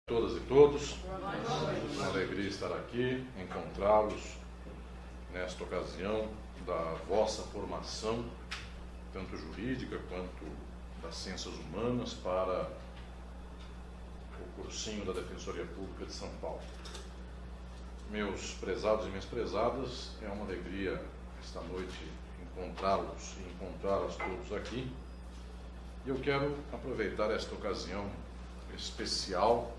Todas e todos, uma alegria estar aqui, encontrá-los nesta ocasião da vossa formação, tanto jurídica quanto das ciências humanas, para o cursinho da Defensoria Pública de São Paulo. Meus prezados e minhas prezadas, é uma alegria esta noite encontrá-los e encontrá-las todos aqui. E eu quero aproveitar esta ocasião especial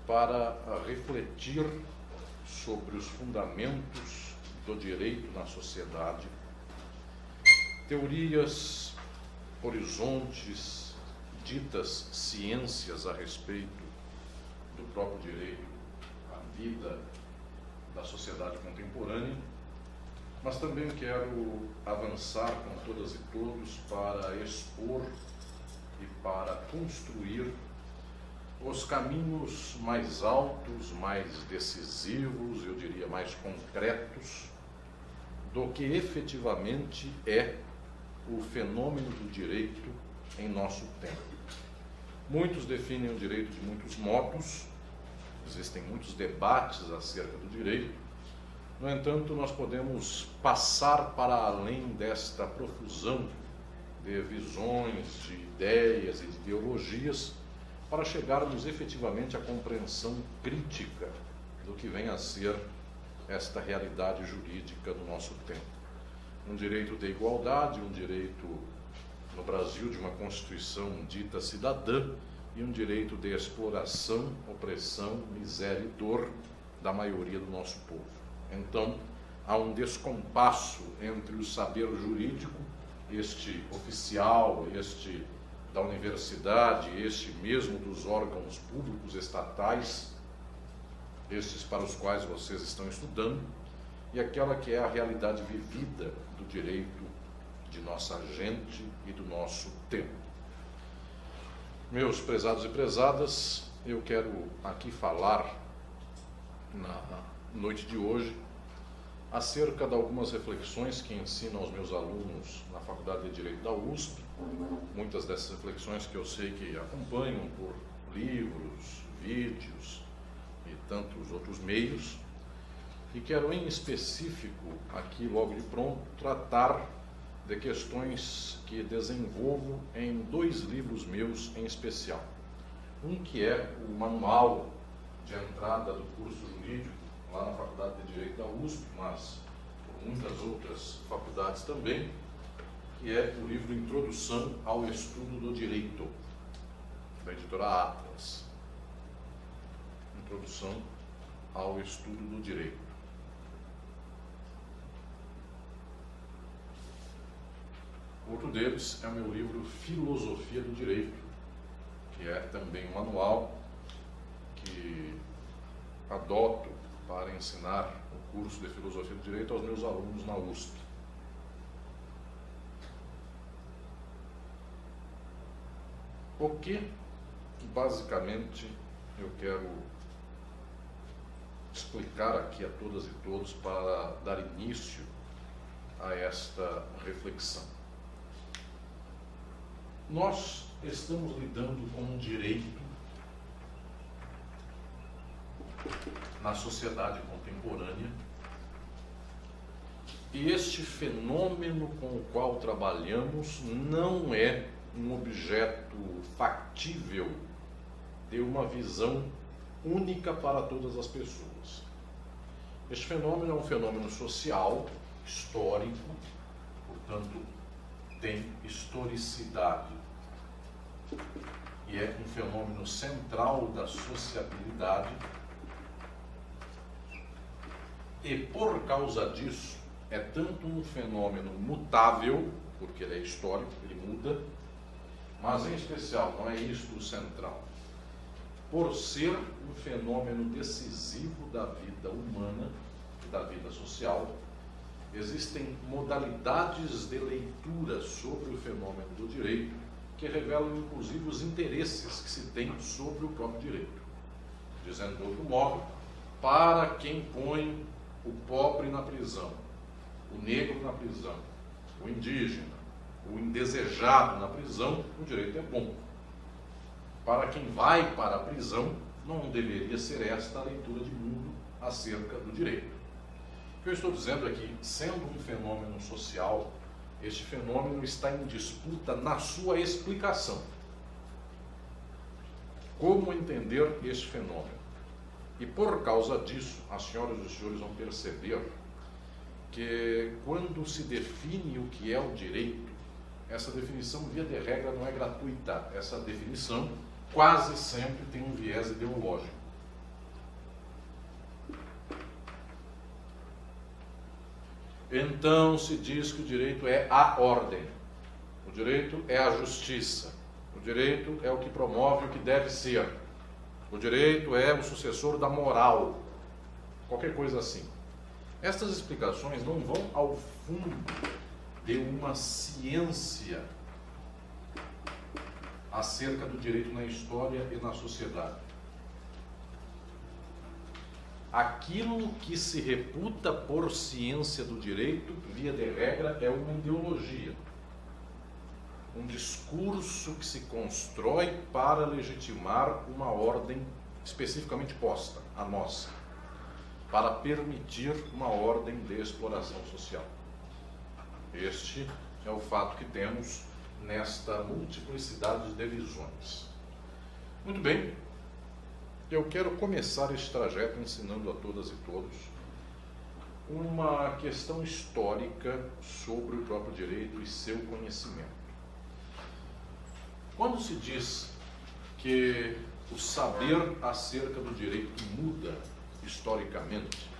para refletir sobre os fundamentos do direito na sociedade, teorias, horizontes, ditas ciências a respeito do próprio direito à vida da sociedade contemporânea, mas também quero avançar com todas e todos para expor e para construir os caminhos mais altos, mais decisivos, eu diria mais concretos, do que efetivamente é o fenômeno do direito em nosso tempo. Muitos definem o direito de muitos modos, existem muitos debates acerca do direito. No entanto, nós podemos passar para além desta profusão de visões, de ideias e de ideologias, para chegarmos efetivamente à compreensão crítica do que vem a ser esta realidade jurídica do nosso tempo. Um direito de igualdade, um direito no Brasil de uma Constituição dita cidadã e um direito de exploração, opressão, miséria e dor da maioria do nosso povo. Então, há um descompasso entre o saber jurídico, este oficial, este da universidade, este mesmo dos órgãos públicos estatais, estes para os quais vocês estão estudando, e aquela que é a realidade vivida do direito de nossa gente e do nosso tempo. Meus prezados e prezadas, eu quero aqui falar na noite de hoje acerca de algumas reflexões que ensino aos meus alunos na Faculdade de Direito da USP, muitas dessas reflexões que eu sei que acompanham por livros, vídeos e tantos outros meios, e quero em específico, aqui logo de pronto, tratar de questões que desenvolvo em dois livros meus em especial. Um que é o manual de entrada do curso jurídico, lá na Faculdade de Direito da USP, mas por muitas outras faculdades também, que é o livro Introdução ao Estudo do Direito, da editora Atlas. Introdução ao Estudo do Direito. Outro deles é o meu livro Filosofia do Direito, que é também um manual que adoto para ensinar o curso de Filosofia do Direito aos meus alunos na USP. O que, basicamente, eu quero explicar aqui a todas e todos para dar início a esta reflexão. Nós estamos lidando com um direito na sociedade contemporânea, e este fenômeno com o qual trabalhamos não é um objeto factível de uma visão única para todas as pessoas. Este fenômeno é um fenômeno social, histórico, portanto, tem historicidade, e é um fenômeno central da sociabilidade. E por causa disso, é tanto um fenômeno mutável, porque ele é histórico, ele muda, mas em especial, não é isto o central, por ser um fenômeno decisivo da vida humana e da vida social, existem modalidades de leitura sobre o fenômeno do direito que revelam inclusive os interesses que se tem sobre o próprio direito. Dizendo de outro modo, para quem põe o pobre na prisão, o negro na prisão, o indígena, o indesejado na prisão, o direito é bom. Para quem vai para a prisão, não deveria ser esta a leitura de mundo acerca do direito. O que eu estou dizendo é que, sendo um fenômeno social, este fenômeno está em disputa na sua explicação. Como entender este fenômeno? E por causa disso, as senhoras e os senhores vão perceber que quando se define o que é o direito, essa definição, via de regra, não é gratuita. Essa definição quase sempre tem um viés ideológico. Então se diz que o direito é a ordem, o direito é a justiça, o direito é o que promove o que deve ser, o direito é o sucessor da moral, qualquer coisa assim. Estas explicações não vão ao fundo de uma ciência acerca do direito na história e na sociedade. Aquilo que se reputa por ciência do direito, via de regra, é uma ideologia. Um discurso que se constrói para legitimar uma ordem especificamente posta, a nossa, para permitir uma ordem de exploração social. Este é o fato que temos nesta multiplicidade de visões. Muito bem, eu quero começar este trajeto ensinando a todas e todos uma questão histórica sobre o próprio direito e seu conhecimento. Quando se diz que o saber acerca do direito muda historicamente,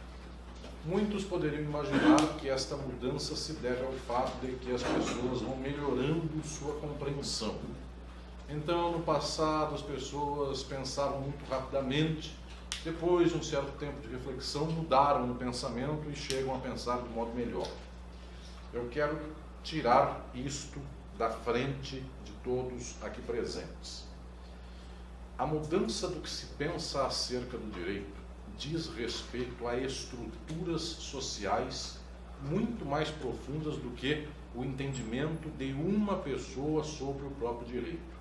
muitos poderiam imaginar que esta mudança se deve ao fato de que as pessoas vão melhorando sua compreensão. Então, no passado, as pessoas pensavam muito rapidamente, depois de um certo tempo de reflexão, mudaram no pensamento e chegam a pensar de modo melhor. Eu quero tirar isto da frente de todos aqui presentes. A mudança do que se pensa acerca do direito diz respeito a estruturas sociais muito mais profundas do que o entendimento de uma pessoa sobre o próprio direito.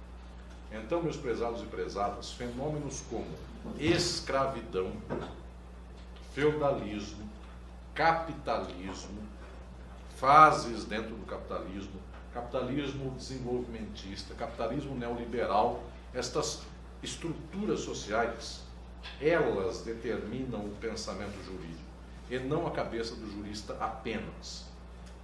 Então, meus prezados e prezadas, fenômenos como escravidão, feudalismo, capitalismo, fases dentro do capitalismo, capitalismo desenvolvimentista, capitalismo neoliberal, estas estruturas sociais, elas determinam o pensamento jurídico e não a cabeça do jurista apenas.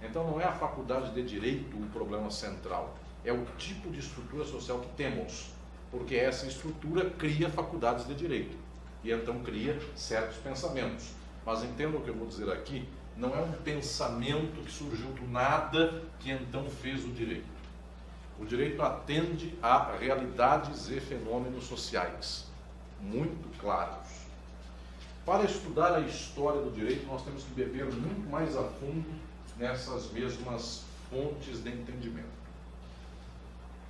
Então não é a faculdade de direito o problema central, é o tipo de estrutura social que temos, porque essa estrutura cria faculdades de direito e então cria certos pensamentos. Mas entenda o que eu vou dizer aqui, não é um pensamento que surgiu do nada que então fez o direito. O direito atende a realidades e fenômenos sociais muito claros. Para estudar a história do direito, nós temos que beber muito mais a fundo nessas mesmas fontes de entendimento.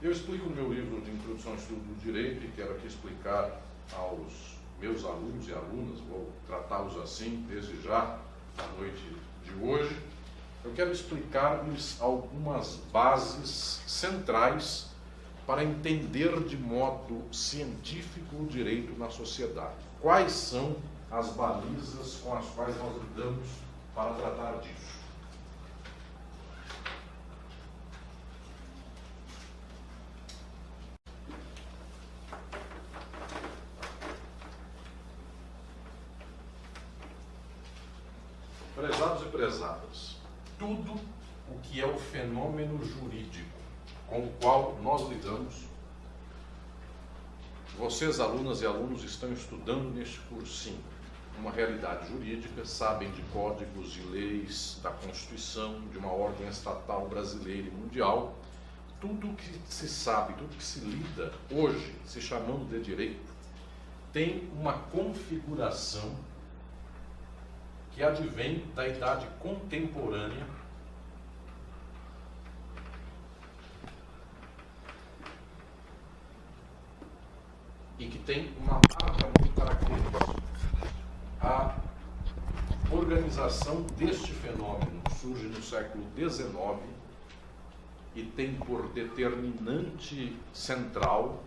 Eu explico no meu livro de Introdução ao Estudo do Direito, e quero aqui explicar aos meus alunos e alunas, vou tratá-los assim desde já, na noite de hoje. Eu quero explicar-lhes algumas bases centrais para entender de modo científico o direito na sociedade. Quais são as balizas com as quais nós lidamos para tratar disso? Prezados e prezadas, tudo o que é o fenômeno jurídico com o qual nós lidamos, vocês, alunas e alunos, estão estudando neste cursinho uma realidade jurídica, sabem de códigos, de leis, da Constituição, de uma ordem estatal brasileira e mundial. Tudo que se sabe, tudo que se lida hoje, se chamando de direito, tem uma configuração que advém da idade contemporânea e que tem uma marca muito característica. A organização deste fenômeno surge no século XIX e tem por determinante central,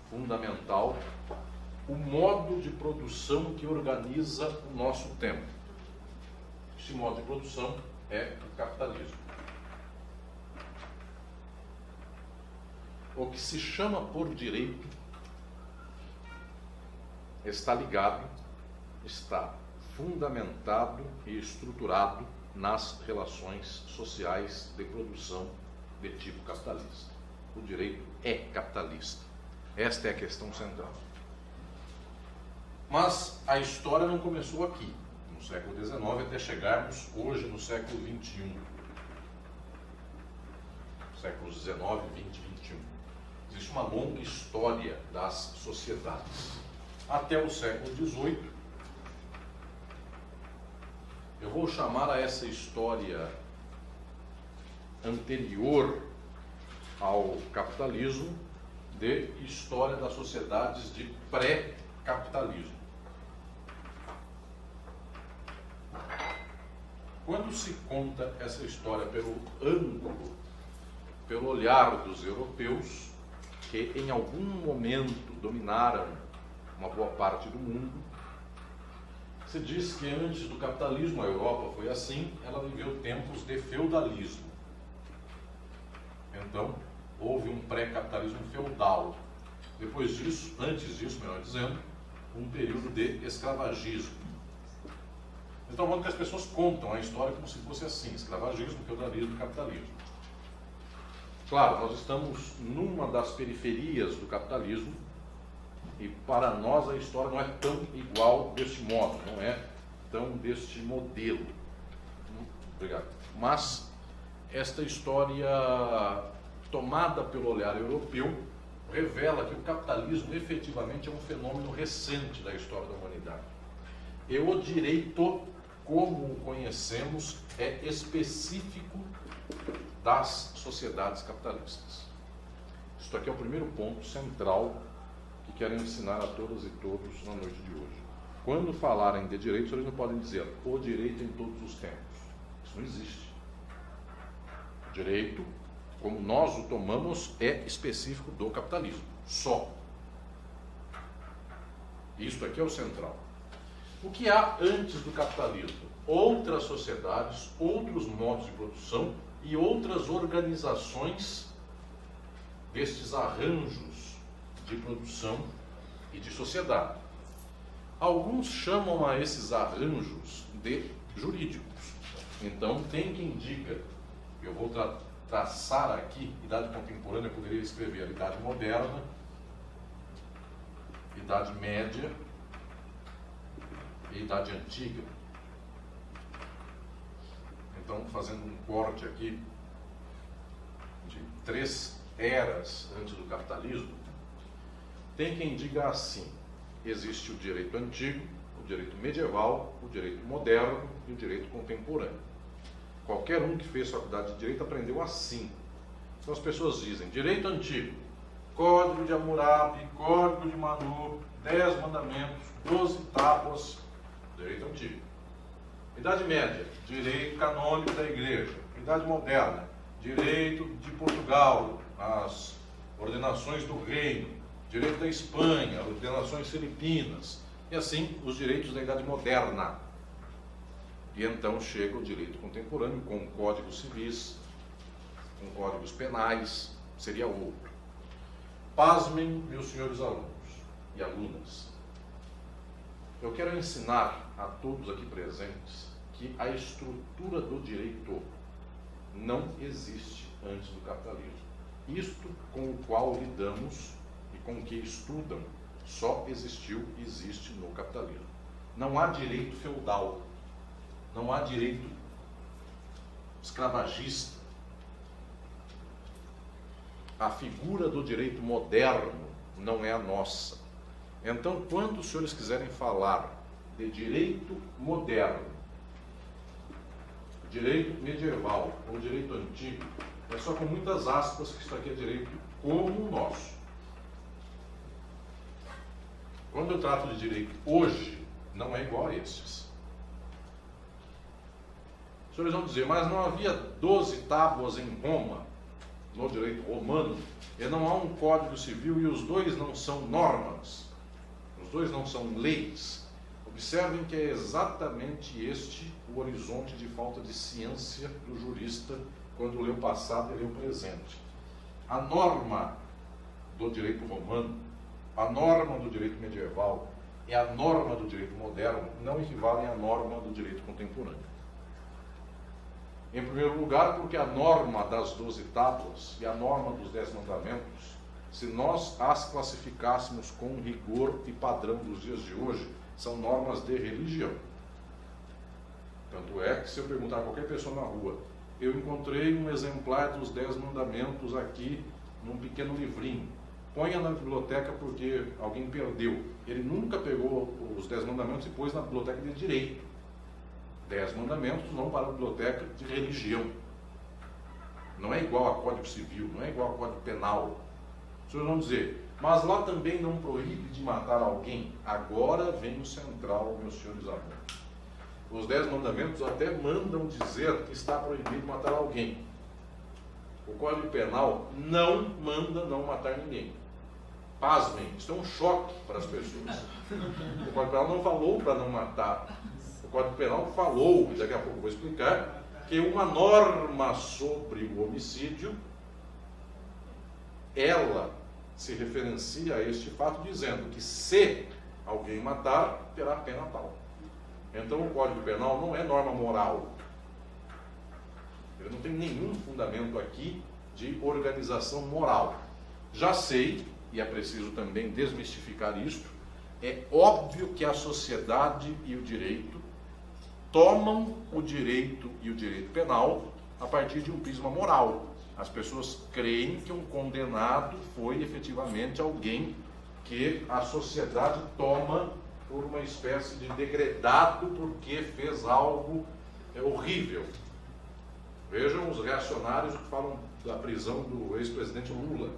fundamental, o modo de produção que organiza o nosso tempo. Esse modo de produção é o capitalismo. O que se chama por direito está ligado, está fundamentado e estruturado nas relações sociais de produção de tipo capitalista. O direito é capitalista. Esta é a questão central. Mas a história não começou aqui, no século XIX, até chegarmos hoje no século XXI. Séculos XIX, XX, XXI. Existe uma longa história das sociedades. Até o século XVIII, eu vou chamar a essa história anterior ao capitalismo de história das sociedades de pré-capitalismo. Quando se conta essa história pelo ângulo, pelo olhar dos europeus, que em algum momento dominaram uma boa parte do mundo, se diz que antes do capitalismo a Europa foi assim, ela viveu tempos de feudalismo. Então, houve um pré-capitalismo feudal. Depois disso, antes disso, melhor dizendo, um período de escravagismo. Então, modo que as pessoas contam a história como se fosse assim: escravagismo, feudalismo e capitalismo. Claro, nós estamos numa das periferias do capitalismo e para nós a história não é tão igual deste modo, não é tão deste modelo. Obrigado. Mas esta história tomada pelo olhar europeu revela que o capitalismo efetivamente é um fenômeno recente da história da humanidade. E o direito, como o conhecemos, é específico das sociedades capitalistas. Isto aqui é o primeiro ponto central que quero ensinar a todas e todos na noite de hoje. Quando falarem de direito, vocês não podem dizer o direito em todos os tempos. Isso não existe. O direito, como nós o tomamos, é específico do capitalismo. Só. Isto aqui é o central. O que há antes do capitalismo? Outras sociedades, outros modos de produção e outras organizações destes arranjos de produção e de sociedade. Alguns chamam a esses arranjos de jurídicos. Então, tem quem diga, eu vou traçar aqui, idade contemporânea, eu poderia escrever a idade moderna, idade média e idade antiga. Então, fazendo um corte aqui de 3 eras antes do capitalismo, tem quem diga assim: existe o direito antigo, o direito medieval, o direito moderno e o direito contemporâneo. Qualquer um que fez faculdade de direito aprendeu assim. Então as pessoas dizem: direito antigo, Código de Hammurabi, Código de Manu, 10 mandamentos, 12 tábuas, direito antigo. Idade média, direito canônico da igreja. Idade moderna, direito de Portugal, as ordenações do reino. Direito da Espanha, ordenações filipinas. E assim, os direitos da Idade Moderna. E então chega o direito contemporâneo com códigos civis, com códigos penais, seria outro. Pasmem, meus senhores alunos e alunas. Eu quero ensinar a todos aqui presentes que a estrutura do direito não existe antes do capitalismo. Isto com o qual lidamos e com o que estudam só existiu e existe no capitalismo. Não há direito feudal, não há direito escravagista. A figura do direito moderno não é a nossa. Então, quando os senhores quiserem falar de direito moderno, direito medieval ou direito antigo, é só com muitas aspas que isso aqui é direito como o nosso. Quando eu trato de direito hoje, não é igual a esses. Os senhores vão dizer: mas não havia 12 tábuas em Roma, no direito romano, e não há um código civil e os dois não são normas. Os dois não são leis. Observem que é exatamente este o horizonte de falta de ciência do jurista quando lê o passado e lê o presente. A norma do direito romano, a norma do direito medieval e a norma do direito moderno não equivalem à norma do direito contemporâneo. Em primeiro lugar, porque a norma das 12 tábuas e a norma dos 10 mandamentos, se nós as classificássemos com rigor e padrão dos dias de hoje, são normas de religião. Tanto é que, se eu perguntar a qualquer pessoa na rua, eu encontrei um exemplar dos 10 mandamentos aqui num pequeno livrinho, ponha na biblioteca porque alguém perdeu. Ele nunca pegou os 10 mandamentos e pôs na biblioteca de direito. 10 mandamentos vão para a biblioteca de religião. Não é igual a Código Civil, não é igual a Código Penal. Os senhores vão dizer, mas lá também não proíbe de matar alguém. Agora vem o central, meus senhores alunos. Os 10 mandamentos até mandam dizer que está proibido matar alguém. O Código Penal não manda não matar ninguém. Pasmem, isso é um choque para as pessoas. O Código Penal não falou para não matar. O Código Penal falou, e daqui a pouco vou explicar, que uma norma sobre o homicídio, ela se referencia a este fato dizendo que se alguém matar, terá pena tal. Então o Código Penal não é norma moral. Ele não tem nenhum fundamento aqui de organização moral. Já sei, e é preciso também desmistificar isto, é óbvio que a sociedade e o direito tomam o direito e o direito penal a partir de um prisma moral. As pessoas creem que um condenado foi efetivamente alguém que a sociedade toma por uma espécie de degradado porque fez algo horrível. Vejam os reacionários que falam da prisão do ex-presidente Lula.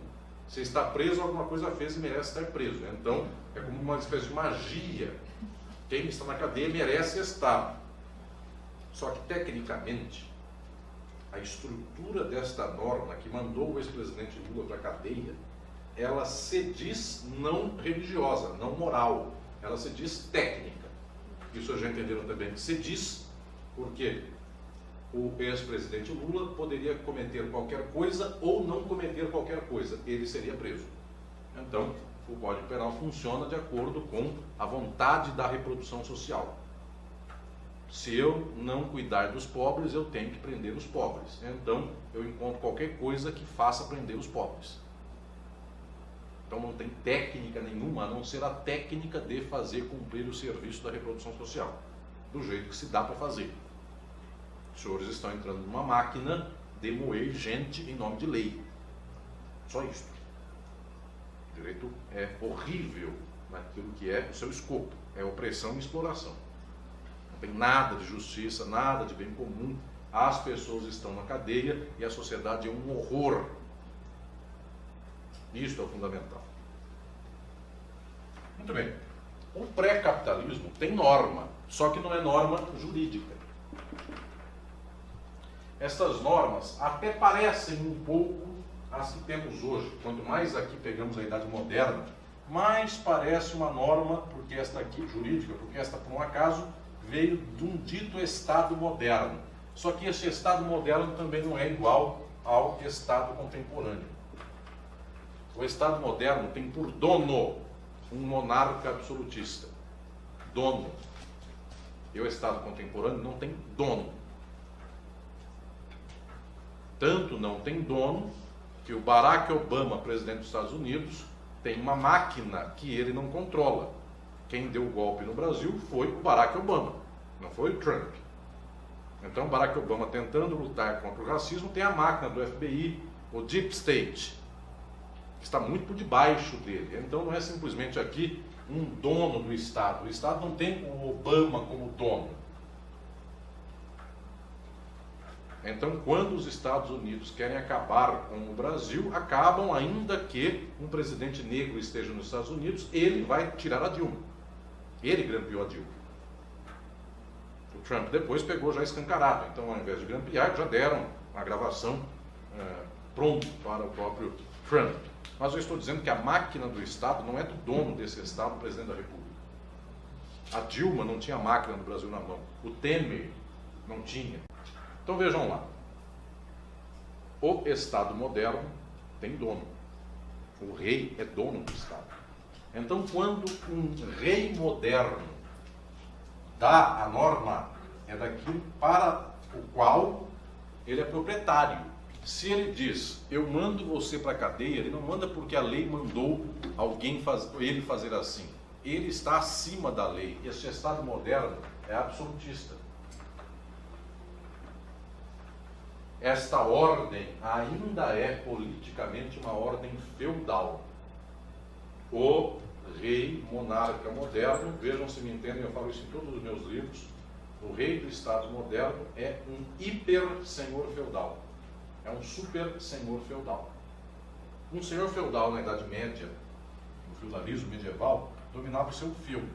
Se está preso, alguma coisa fez e merece estar preso. Então, é como uma espécie de magia. Quem está na cadeia merece estar. Só que, tecnicamente, a estrutura desta norma que mandou o ex-presidente Lula para a cadeia, ela se diz não religiosa, não moral. Ela se diz técnica. Isso já entenderam também que se diz porque o ex-presidente Lula poderia cometer qualquer coisa ou não cometer qualquer coisa. Ele seria preso. Então, o Código Penal funciona de acordo com a vontade da reprodução social. Se eu não cuidar dos pobres, eu tenho que prender os pobres. Então, eu encontro qualquer coisa que faça prender os pobres. Então não tem técnica nenhuma, a não ser a técnica de fazer cumprir o serviço da reprodução social, do jeito que se dá para fazer. Os senhores estão entrando numa máquina de moer gente em nome de lei. Só isso. O direito é horrível naquilo que é o seu escopo, é opressão e exploração. Não tem nada de justiça, nada de bem comum. As pessoas estão na cadeia e a sociedade é um horror. Isto é o fundamental. Muito bem. O pré-capitalismo tem norma, só que não é norma jurídica. Essas normas até parecem um pouco as que temos hoje. Quanto mais aqui pegamos a Idade Moderna, mais parece uma norma, porque esta aqui, jurídica, porque esta, por um acaso, veio de um dito Estado moderno. Só que esse Estado moderno também não é igual ao Estado contemporâneo. O Estado moderno tem por dono um monarca absolutista. Dono. E o Estado contemporâneo não tem dono. Tanto não tem dono que o Barack Obama, presidente dos Estados Unidos, tem uma máquina que ele não controla. Quem deu o golpe no Brasil foi o Barack Obama, não foi o Trump. Então, Barack Obama, tentando lutar contra o racismo, tem a máquina do FBI, o Deep State, que está muito por debaixo dele. Então, não é simplesmente aqui um dono do Estado. O Estado não tem o Obama como dono. Então, quando os Estados Unidos querem acabar com o Brasil, acabam ainda que um presidente negro esteja nos Estados Unidos, ele vai tirar a Dilma. Ele grampeou a Dilma. O Trump depois pegou já escancarado. Então, ao invés de grampear, já deram a gravação pronto para o próprio Trump. Mas eu estou dizendo que a máquina do Estado não é do dono desse Estado, o presidente da República. A Dilma não tinha máquina no Brasil na mão. O Temer não tinha. Então vejam lá. O Estado moderno tem dono. O rei é dono do Estado. Então, quando um rei moderno dá a norma, é daquilo para o qual ele é proprietário. Se ele diz, eu mando você para a cadeia, ele não manda porque a lei mandou ele fazer assim. Ele está acima da lei. Esse Estado moderno é absolutista. Esta ordem ainda é politicamente uma ordem feudal. O rei monarca moderno, vejam se me entendem, eu falo isso em todos os meus livros, o rei do Estado moderno é um hiper-senhor feudal. É um super-senhor feudal. Um senhor feudal na Idade Média, no feudalismo medieval, dominava o seu feudo.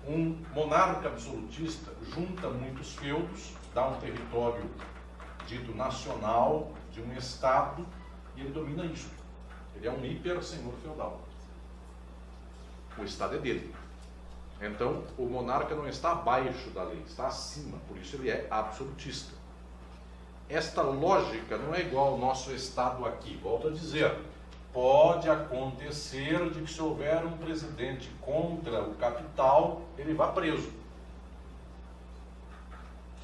Um monarca absolutista junta muitos feudos, dá um território dito nacional de um Estado e ele domina isso. Ele é um hiper-senhor feudal. O Estado é dele. Então, o monarca não está abaixo da lei, está acima, por isso ele é absolutista. Esta lógica não é igual ao nosso Estado aqui. Volto a dizer, pode acontecer de que se houver um presidente contra o capital, ele vá preso.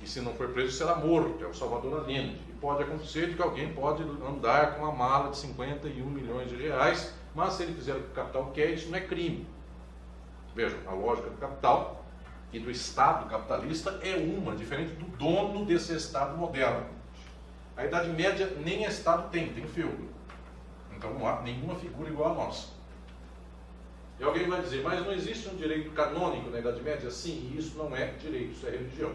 E se não for preso, será morto, é o Salvador Allende. E pode acontecer de que alguém pode andar com uma mala de 51 milhões de reais, mas se ele fizer o que o capital quer, isso não é crime. Vejam, a lógica do capital e do Estado capitalista é uma, diferente do dono desse Estado moderno. A Idade Média nem Estado tem feudo. Então não há nenhuma figura igual a nossa. E alguém vai dizer, mas não existe um direito canônico na Idade Média? Sim, e isso não é direito, isso é religião.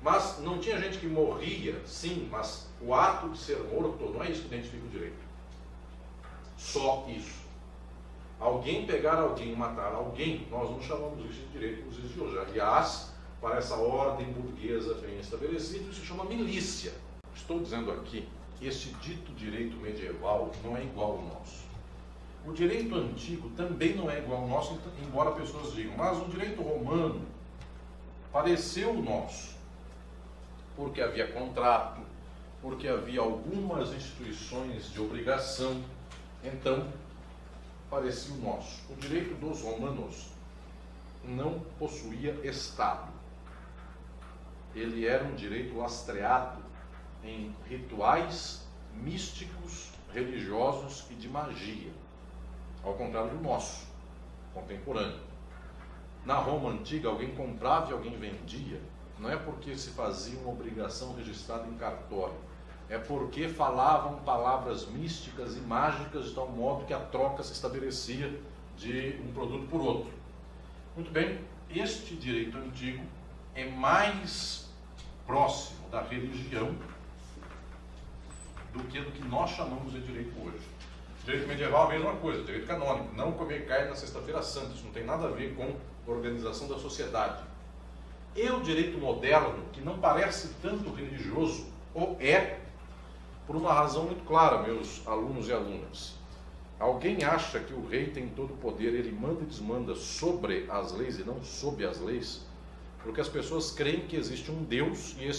Mas não tinha gente que morria? Sim, mas o ato de ser morto não é isso que identifica o direito. Só isso. Alguém pegar alguém e matar alguém, nós não chamamos isso de direito nos dias de hoje. Aliás, para essa ordem burguesa bem estabelecida, isso se chama milícia. Estou dizendo aqui, este dito direito medieval não é igual ao nosso. O direito antigo também não é igual ao nosso, embora pessoas digam, mas o direito romano pareceu o nosso, porque havia contrato, porque havia algumas instituições de obrigação, então parecia o nosso. O direito dos romanos não possuía Estado. Ele era um direito lastreado em rituais místicos, religiosos e de magia, ao contrário do nosso, contemporâneo. Na Roma antiga, alguém comprava e alguém vendia, não é porque se fazia uma obrigação registrada em cartório, é porque falavam palavras místicas e mágicas de tal modo que a troca se estabelecia de um produto por outro. Muito bem, este direito antigo é mais próximo da religião do que nós chamamos de direito hoje. Direito medieval é a mesma coisa, direito canônico, não comer carne na sexta-feira santa, isso não tem nada a ver com a organização da sociedade. E o direito moderno, que não parece tanto religioso, ou é, por uma razão muito clara, meus alunos e alunas. Alguém acha que o rei tem todo o poder, ele manda e desmanda sobre as leis e não sob as leis? Porque as pessoas creem que existe um Deus, e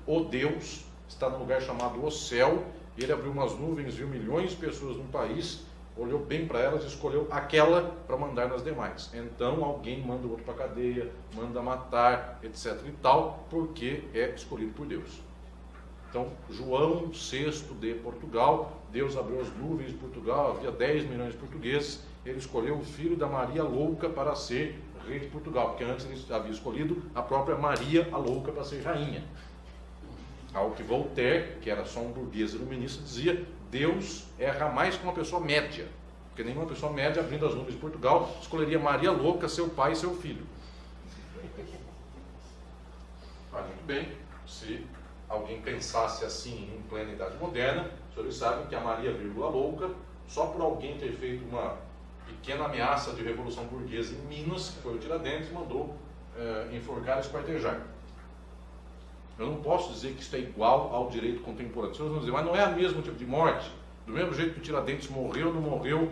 o Deus está num lugar chamado o céu, e ele abriu umas nuvens, viu milhões de pessoas no país, olhou bem para elas e escolheu aquela para mandar nas demais. Então alguém manda o outro para a cadeia, manda matar, etc. e tal, porque é escolhido por Deus. Então, João VI de Portugal, Deus abriu as nuvens de Portugal, havia 10 milhões de portugueses, ele escolheu o filho da Maria Louca para ser rei de Portugal, porque antes ele havia escolhido a própria Maria a Louca para ser rainha. Ao que Voltaire, que era só um burguês iluminista, dizia, Deus erra mais que uma pessoa média, porque nenhuma pessoa média, abrindo as nuvens de Portugal, escolheria Maria Louca, seu pai e seu filho. Mas muito bem, se alguém pensasse assim em plena Idade Moderna, os senhores sabem que a Maria Louca, só por alguém ter feito uma pequena ameaça de revolução burguesa em Minas, que foi o Tiradentes, mandou enforcar e esquartejar. Eu não posso dizer que isso é igual ao direito contemporâneo. Os senhores vão dizer, mas não é o mesmo tipo de morte? Do mesmo jeito que o Tiradentes morreu, não morreu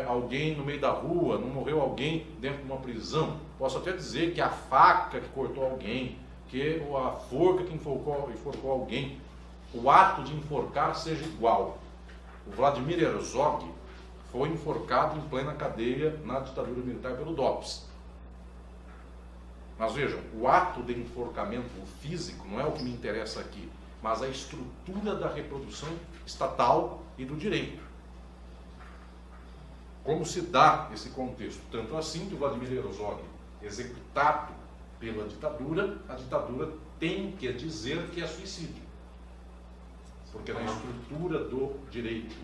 alguém no meio da rua, não morreu alguém dentro de uma prisão. Posso até dizer que a faca que cortou alguém, que a forca que enforcou alguém, o ato de enforcar seja igual. O Vladimir Herzog foi enforcado em plena cadeia na ditadura militar pelo DOPS. Mas vejam, o ato de enforcamento físico não é o que me interessa aqui, mas a estrutura da reprodução estatal e do direito. Como se dá esse contexto? Tanto assim que o Vladimir Herzog, executado pela ditadura, a ditadura tem que dizer que é suicídio. Porque na estrutura do direito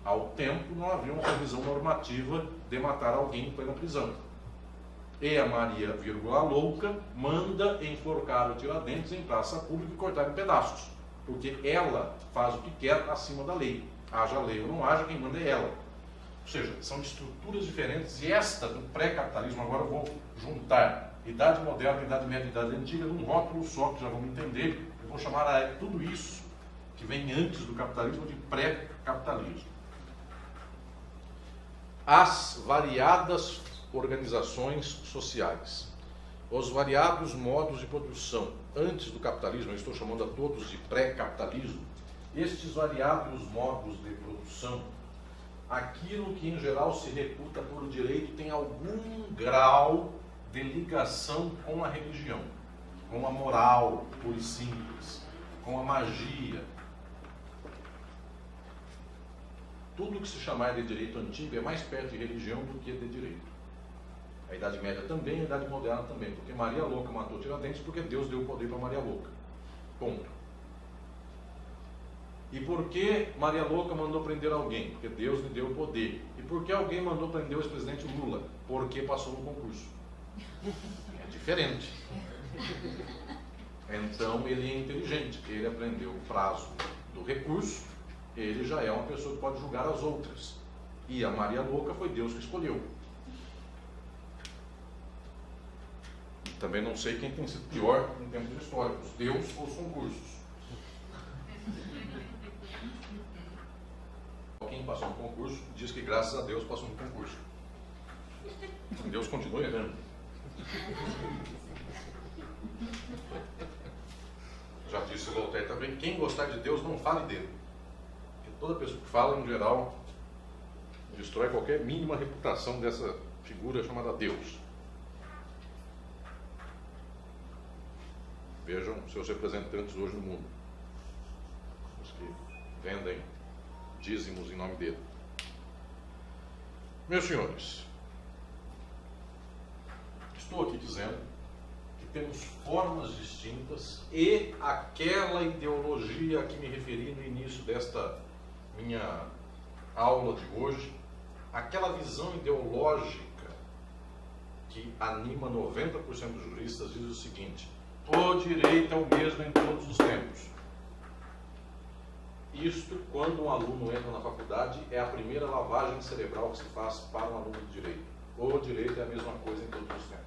ao tempo não havia uma previsão normativa de matar alguém em plena prisão. E a Maria, louca, manda enforcar o Tiradentes em praça pública e cortar em pedaços. Porque ela faz o que quer acima da lei. Haja lei ou não haja, quem manda é ela. Ou seja, são estruturas diferentes e esta do pré-capitalismo, agora eu vou juntar Idade Moderna, Idade Média e Idade Antiga num rótulo só, que já vamos entender. Eu vou chamar tudo isso que vem antes do capitalismo de pré-capitalismo. As variadas organizações sociais, os variados modos de produção antes do capitalismo, eu estou chamando a todos de pré-capitalismo, estes variados modos de produção, aquilo que em geral se reputa por direito tem algum grau de ligação com a religião, com a moral pura e simples, com a magia. Tudo que se chamar de direito antigo é mais perto de religião do que de direito. A Idade Média também, a Idade Moderna também, porque Maria Louca matou Tiradentes porque Deus deu o poder para Maria Louca. Ponto. E por que Maria Louca mandou prender alguém? Porque Deus lhe deu o poder. E por que alguém mandou prender o ex-presidente Lula? Porque passou no concurso. É diferente. Então ele é inteligente. Ele aprendeu o prazo do recurso. Ele já é uma pessoa que pode julgar as outras. E a Maria Louca foi Deus que escolheu. Também não sei quem tem sido pior em termos históricos, Deus ou os concursos. Quem passou no concurso diz que graças a Deus passou no concurso. Deus continua errando. Já disse Voltaire também, quem gostar de Deus não fale dele. Porque toda pessoa que fala, em geral, destrói qualquer mínima reputação dessa figura chamada Deus. Vejam seus representantes hoje no mundo, os que vendem dízimos em nome dele. Meus senhores, estou aqui dizendo que temos formas distintas e aquela ideologia a que me referi no início desta minha aula de hoje, aquela visão ideológica que anima 90% dos juristas diz o seguinte: o direito é o mesmo em todos os tempos. Isto, quando um aluno entra na faculdade, é a primeira lavagem cerebral que se faz para um aluno de direito. O direito é a mesma coisa em todos os tempos.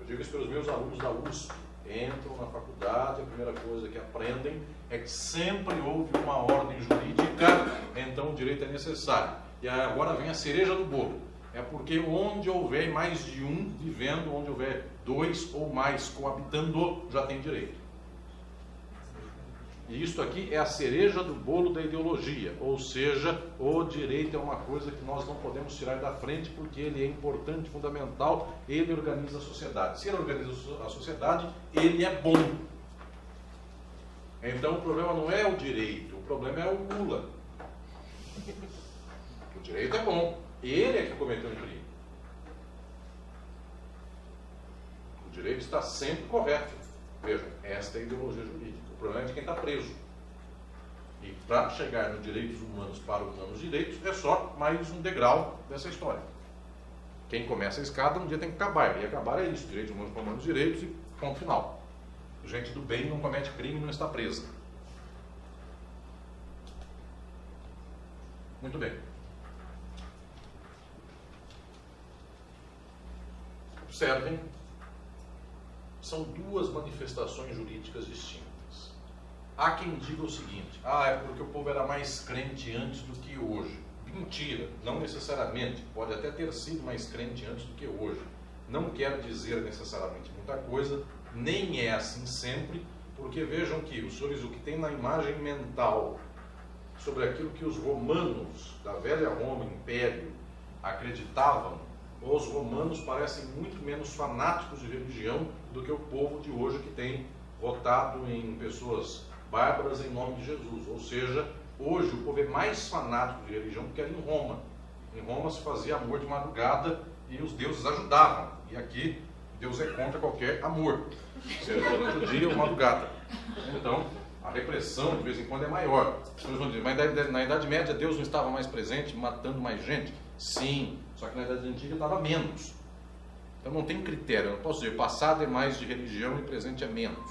Eu digo isso para os meus alunos da USP. Entram na faculdade, a primeira coisa que aprendem é que sempre houve uma ordem jurídica, então o direito é necessário. E agora vem a cereja do bolo. É porque onde houver mais de um vivendo, onde houver dois ou mais coabitando, já tem direito. E isto aqui é a cereja do bolo da ideologia, ou seja, o direito é uma coisa que nós não podemos tirar da frente porque ele é importante, fundamental, ele organiza a sociedade. Se ele organiza a sociedade, ele é bom. Então o problema não é o direito, o problema é o Lula. O direito é bom, ele é que cometeu um crime. O direito está sempre correto. Vejam, esta é a ideologia jurídica. O problema é de quem está preso. E para chegar nos direitos humanos para os humanos direitos, é só mais um degrau dessa história. Quem começa a escada, um dia tem que acabar. E acabar é isso, direitos humanos para humanos direitos e ponto final. Gente do bem não comete crime e não está presa. Muito bem. Observem, são duas manifestações jurídicas distintas. Há quem diga o seguinte: é porque o povo era mais crente antes do que hoje. Mentira, não necessariamente. Pode até ter sido mais crente antes do que hoje. Não quer dizer necessariamente muita coisa, nem é assim sempre, porque vejam que os senhores, o que tem na imagem mental sobre aquilo que os romanos da velha Roma, Império, acreditavam, os romanos parecem muito menos fanáticos de religião do que o povo de hoje, que tem votado em pessoas bárbaras em nome de Jesus. Ou seja, hoje o povo é mais fanático de religião do que era em Roma. Em Roma se fazia amor de madrugada e os deuses ajudavam. E aqui Deus é contra qualquer amor, seja durante o dia ou madrugada. Então, a repressão de vez em quando é maior. As pessoas vão dizer, mas na Idade Média Deus não estava mais presente, matando mais gente? Sim, só que na Idade Antiga estava menos. Então não tem critério, eu não posso dizer passado é mais de religião e presente é menos.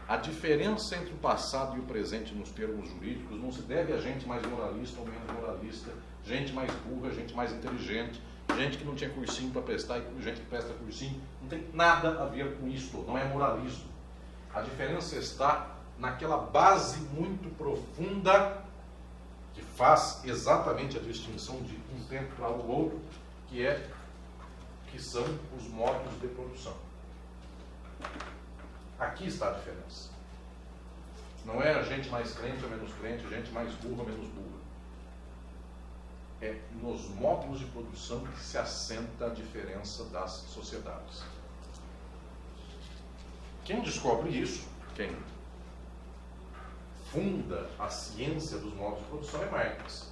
A diferença entre o passado e o presente nos termos jurídicos não se deve a gente mais moralista ou menos moralista, gente mais burra, gente mais inteligente, gente que não tinha cursinho para prestar e gente que presta cursinho. Não tem nada a ver com isso, não é moralismo. A diferença está naquela base muito profunda que faz exatamente a distinção de um tempo para o outro, que são os modos de produção. Aqui está a diferença. Não é a gente mais crente ou menos crente, gente mais burra ou menos burra. É nos módulos de produção que se assenta a diferença das sociedades. Quem descobre isso, quem funda a ciência dos modos de produção é Marx.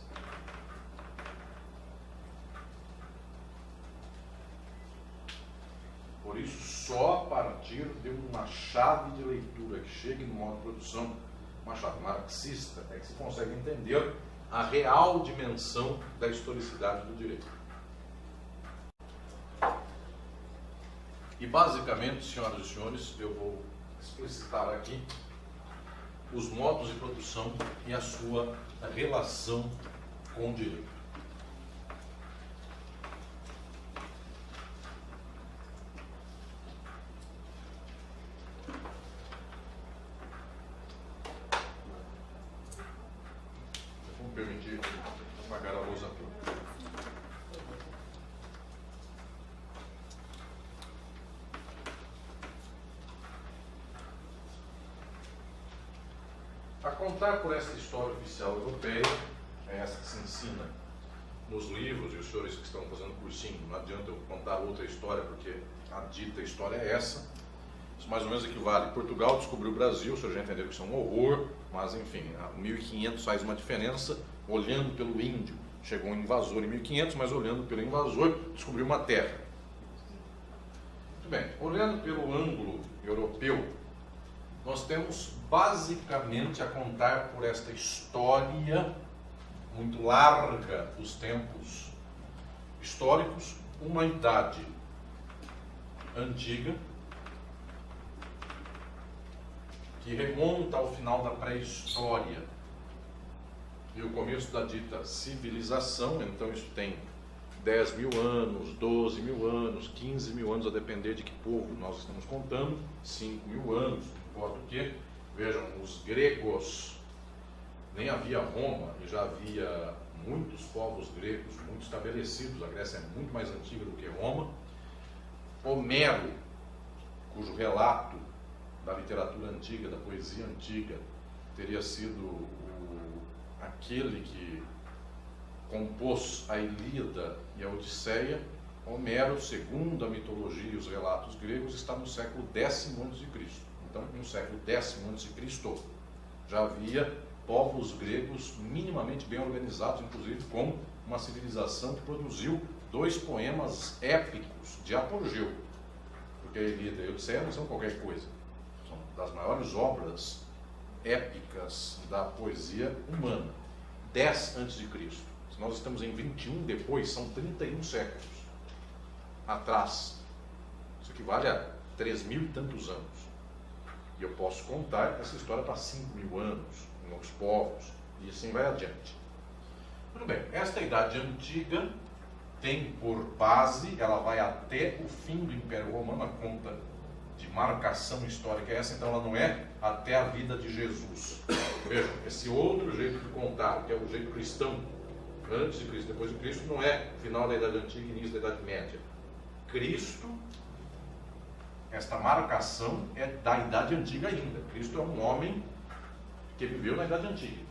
Por isso, só a partir de uma chave de leitura que chegue no modo de produção, uma chave marxista, é que se consegue entender a real dimensão da historicidade do direito. E basicamente, senhoras e senhores, eu vou explicitar aqui os modos de produção e a sua relação com o direito. Vou permitir apagar a luz aqui. A contar por esta história oficial europeia, é essa que se ensina nos livros, e os senhores que estão fazendo cursinho, não adianta eu contar outra história, porque a dita história é essa. Isso mais ou menos equivale. Portugal descobriu o Brasil, o senhor já entendeu que isso é um horror, mas enfim, 1500 faz uma diferença, olhando pelo índio. Chegou um invasor em 1500, mas olhando pelo invasor, descobriu uma terra. Muito bem, olhando pelo ângulo europeu, nós temos basicamente a contar por esta história muito larga dos tempos históricos, uma idade antiga que remonta ao final da pré-história e o começo da dita civilização. Então isso tem 10 mil anos, 12 mil anos, 15 mil anos, a depender de que povo nós estamos contando, 5 mil anos, não importa o que. Vejam, os gregos, nem havia Roma, e já havia muitos povos gregos muito estabelecidos. A Grécia é muito mais antiga do que Roma. Homero, cujo relato da literatura antiga, da poesia antiga, teria sido aquele que compôs a Ilíada e a Odisseia. Homero, segundo a mitologia e os relatos gregos, está no século X a.C. Então, no século X a.C., já havia povos gregos minimamente bem organizados, inclusive com uma civilização que produziu 2 poemas épicos de apogeu. Porque a Ilíada e a Odisseia não são qualquer coisa. São das maiores obras épicas da poesia humana. 10 a.C. Se nós estamos em 21 depois, são 31 séculos atrás. Isso equivale a 3.000 e tantos anos. E eu posso contar essa história para 5 mil anos, em outros povos, e assim vai adiante. Muito bem, esta idade antiga tem por base, ela vai até o fim do Império Romano, a conta de marcação histórica é essa, então ela não é até a vida de Jesus. Vejam, esse outro jeito de contar, que é o jeito cristão, Antes de Cristo, depois de Cristo, não é final da Idade Antiga e início da Idade Média. Cristo, esta marcação é da Idade Antiga ainda. Cristo é um homem que viveu na Idade Antiga.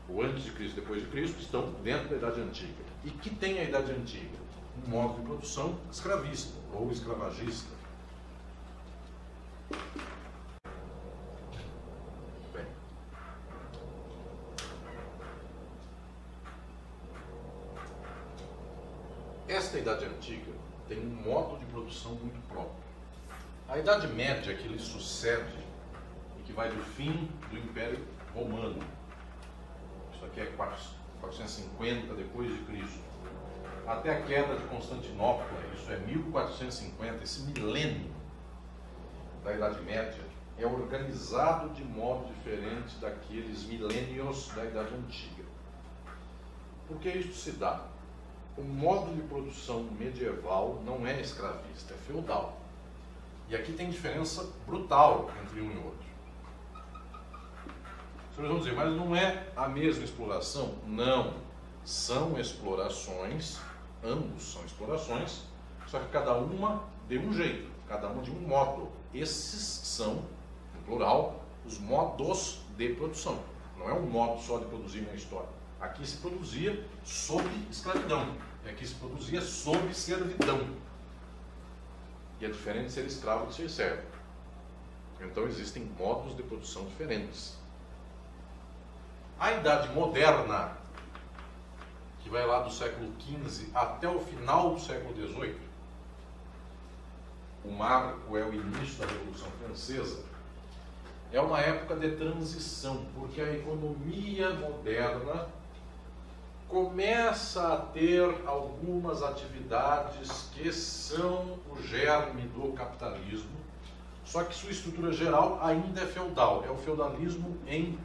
O antes de Cristo e depois de Cristo estão dentro da Idade Antiga. E que tem a Idade Antiga? Um modo de produção escravista ou escravagista. Bem, esta Idade Antiga tem um modo de produção muito próprio. A Idade Média que lhe sucede e que vai do fim do Império Romano, isso aqui é 450 depois de Cristo, até a queda de Constantinopla, isso é 1450, esse milênio da Idade Média é organizado de modo diferente daqueles milênios da Idade Antiga. Por que isso se dá? O modo de produção medieval não é escravista, é feudal. E aqui tem diferença brutal entre um e outro. Vocês vão dizer, mas não é a mesma exploração? Não. São explorações, ambos são explorações, só que cada uma de um jeito, cada uma de um modo. Esses são, no plural, os modos de produção. Não é um modo só de produzir na história. Aqui se produzia sob escravidão, e aqui se produzia sob servidão. E é diferente ser escravo de ser servo. Então existem modos de produção diferentes. A Idade Moderna, que vai lá do século XV até o final do século XVIII, o marco é o início da Revolução Francesa, é uma época de transição, porque a economia moderna começa a ter algumas atividades que são o germe do capitalismo, só que sua estrutura geral ainda é feudal, é o feudalismo em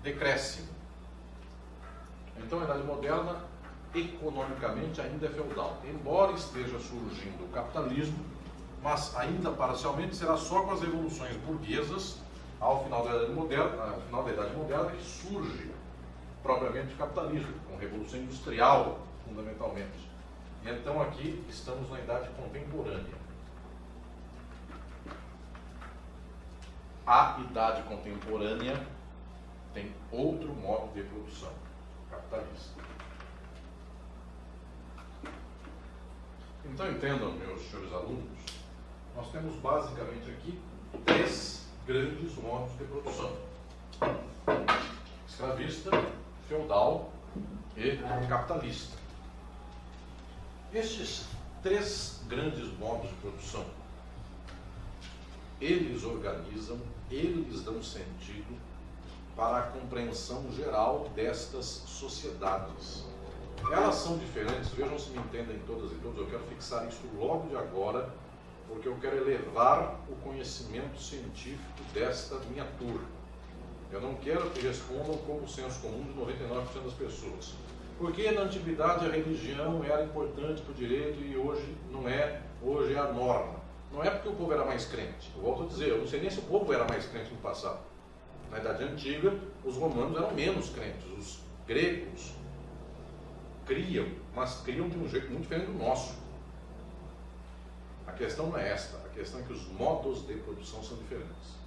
decréscimo. Então a Idade Moderna, economicamente, ainda é feudal, embora esteja surgindo o capitalismo, mas ainda parcialmente será só com as revoluções burguesas, ao final da Idade Moderna, que surge propriamente o capitalismo, com a Revolução Industrial, fundamentalmente. E então aqui estamos na Idade Contemporânea. A Idade Contemporânea tem outro modo de produção, capitalista. Então entendam, meus senhores alunos, nós temos basicamente aqui 3 grandes modos de produção: escravista, feudal e capitalista. Estes 3 grandes modos de produção, eles organizam, eles dão sentido para a compreensão geral destas sociedades. Elas são diferentes, vejam se me entendem todas e todos, eu quero fixar isso logo de agora, porque eu quero elevar o conhecimento científico desta minha turma. Eu não quero que respondam como o senso comum de 99% das pessoas. Porque na antiguidade a religião era importante para o direito e hoje não é, hoje é a norma. Não é porque o povo era mais crente. Eu volto a dizer, eu não sei nem se o povo era mais crente no passado. Na Idade Antiga, os romanos eram menos crentes, os gregos criam, mas criam de um jeito muito diferente do nosso. A questão não é esta, a questão é que os modos de produção são diferentes.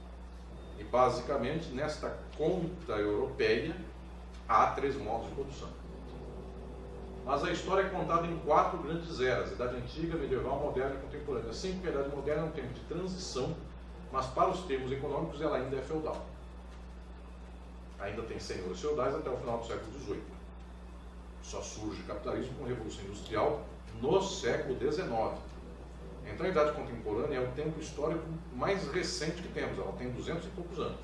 E basicamente, nesta conta europeia, há 3 modos de produção. Mas a história é contada em 4 grandes eras: Idade Antiga, Medieval, Moderna e Contemporânea. Assim que a Idade Moderna é um tempo de transição, mas para os termos econômicos ela ainda é feudal. Ainda tem senhores feudais até o final do século XVIII. Só surge o capitalismo com a Revolução Industrial no século XIX. Então a Idade Contemporânea é o tempo histórico mais recente que temos, ela tem 200 e poucos anos.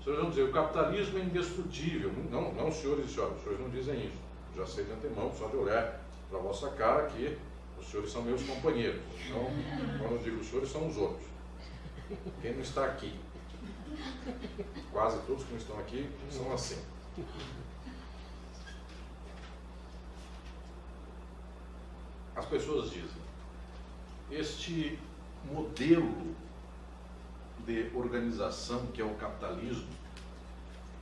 Vocês vão dizer, o capitalismo é indestrutível. Não, senhores e senhoras, os senhores não dizem isso. Já sei de antemão, só de olhar para a vossa cara que os senhores são meus companheiros. Então, quando eu digo os senhores, são os outros. Quem não está aqui? Quase todos que não estão aqui são assim. As pessoas dizem, este modelo de organização que é o capitalismo,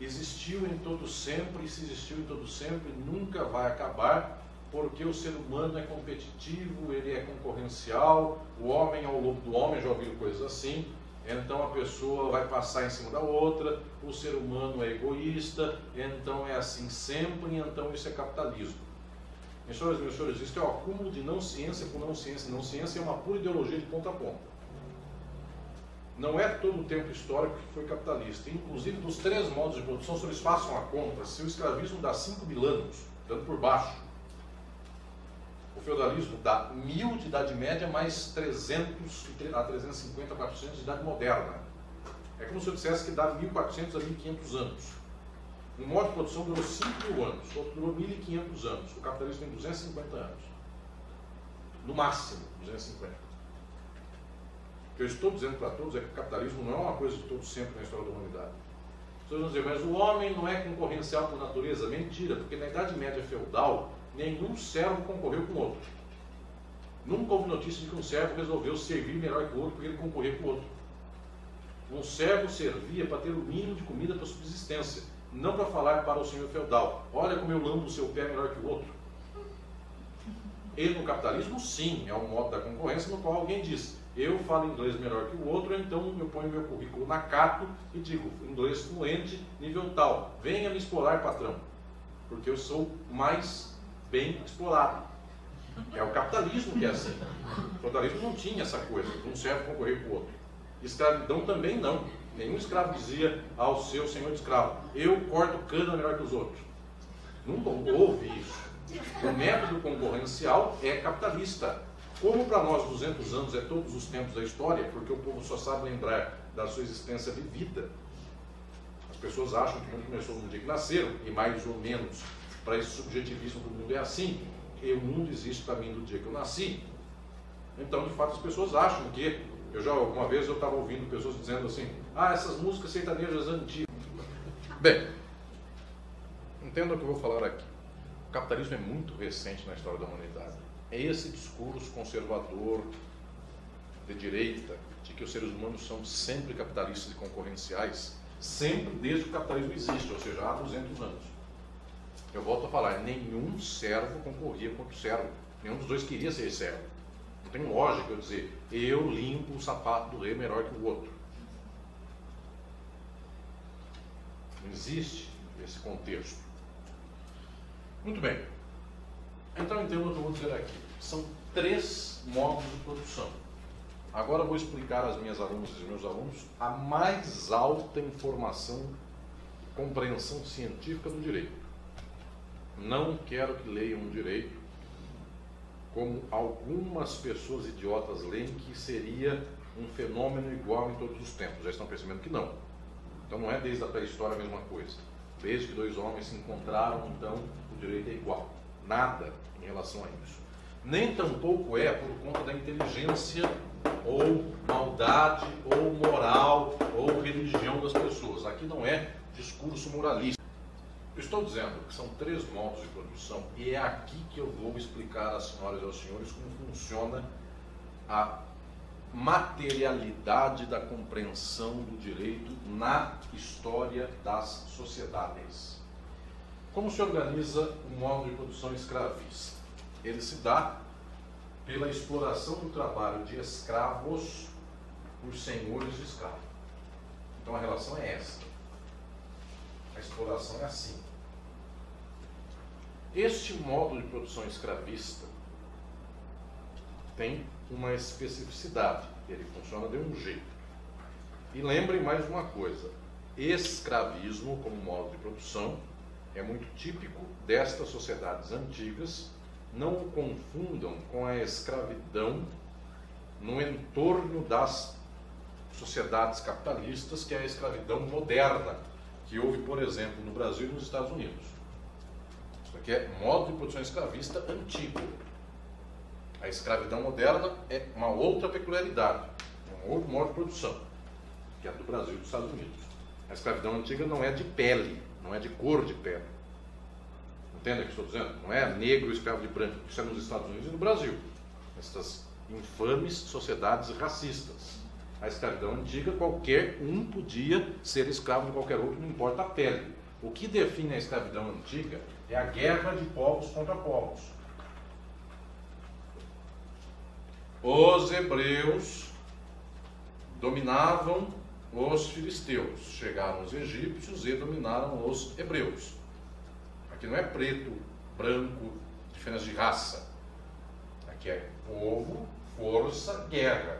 existiu em todo sempre, e se existiu em todo sempre, nunca vai acabar, porque o ser humano é competitivo, ele é concorrencial, o homem é o lobo do homem, já ouviram coisas assim, então a pessoa vai passar em cima da outra, o ser humano é egoísta, então é assim sempre, então isso é capitalismo. Meus senhores, isso é o acúmulo de não ciência com não ciência. Não ciência é uma pura ideologia de ponta a ponta. Não é todo o tempo histórico que foi capitalista. Inclusive, dos 3 modos de produção, se eles façam a conta, se o escravismo dá 5.000 anos, dando por baixo, o feudalismo dá 1000 de idade média mais 300 a 350, 400 de idade moderna. É como se eu dissesse que dá 1.400 a 1.500 anos. Um modo de produção durou 5.000 anos, outro durou 1.500 anos. O capitalismo tem 250 anos. No máximo, 250. O que eu estou dizendo para todos é que o capitalismo não é uma coisa de todo sempre na história da humanidade. As pessoas vão dizer, mas o homem não é concorrencial por natureza. Mentira, porque na Idade Média feudal, nenhum servo concorreu com o outro. Nunca houve notícia de que um servo resolveu servir melhor que o outro porque ele concorria com o outro. Um servo servia para ter o mínimo de comida para subsistência, não para falar para o senhor feudal, olha como eu lambo o seu pé melhor que o outro. E no capitalismo, sim, é um modo da concorrência no qual alguém diz, eu falo inglês melhor que o outro, então eu ponho meu currículo na Cato e digo, inglês fluente, nível tal, venha me explorar, patrão, porque eu sou mais bem explorado. É o capitalismo que é assim. O feudalismo não tinha essa coisa, um servo concorrer com o outro. Escravidão também não. Nenhum escravo dizia ao seu senhor de escravo, eu corto cana melhor que os outros. Nunca houve isso. O método concorrencial é capitalista. Como para nós 200 anos é todos os tempos da história, porque o povo só sabe lembrar da sua existência vivida. As pessoas acham que o mundo começou no dia que nasceram, e mais ou menos para esse subjetivismo do mundo é assim. E o mundo existe para mim do dia que eu nasci. Então, de fato, as pessoas acham que... Uma vez eu estava ouvindo pessoas dizendo assim, essas músicas sertanejas antigas. Bem, entenda o que eu vou falar aqui. O capitalismo é muito recente na história da humanidade. É esse discurso conservador de direita, de que os seres humanos são sempre capitalistas e concorrenciais, sempre desde que o capitalismo existe, ou seja, há 200 anos. Eu volto a falar, nenhum servo concorria contra o servo. Nenhum dos dois queria ser servo. Não tem lógica eu dizer, eu limpo o sapato do rei melhor que o outro. Não existe esse contexto. Muito bem. Então entenda o que eu vou dizer aqui. São 3 modos de produção. Agora eu vou explicar às minhas alunas e aos meus alunos a mais alta informação, compreensão científica do direito. Não quero que leiam o direito como algumas pessoas idiotas leem, que seria um fenômeno igual em todos os tempos. Já estão percebendo que não. Então não é desde a pré-história a mesma coisa. Desde que 2 homens se encontraram, então o direito é igual. Nada em relação a isso. Nem tampouco é por conta da inteligência, ou maldade, ou moral, ou religião das pessoas. Aqui não é discurso moralista. Eu estou dizendo que são 3 modos de produção e é aqui que eu vou explicar às senhoras e aos senhores como funciona a materialidade da compreensão do direito na história das sociedades. Como se organiza o modo de produção escravista? Ele se dá pela exploração do trabalho de escravos por senhores de escravo. Então a relação é essa. A exploração é assim. Este modo de produção escravista tem uma especificidade. Ele funciona de um jeito. E lembrem mais uma coisa. Escravismo como modo de produção é muito típico destas sociedades antigas. Não o confundam com a escravidão no entorno das sociedades capitalistas, que é a escravidão moderna, que houve, por exemplo, no Brasil e nos Estados Unidos. Isso aqui é modo de produção escravista antigo. A escravidão moderna é uma outra peculiaridade, é um outro modo de produção, que é do Brasil e dos Estados Unidos. A escravidão antiga não é de pele, não é de cor de pele. Entende o que estou dizendo? Não é negro escravo de branco, isso é nos Estados Unidos e no Brasil. Estas infames sociedades racistas. A escravidão antiga, qualquer um podia ser escravo de qualquer outro, não importa a pele. O que define a escravidão antiga é a guerra de povos contra povos. Os hebreus dominavam os filisteus, chegaram os egípcios e dominaram os hebreus. Aqui não é preto, branco, diferença de raça. Aqui é povo, força, guerra.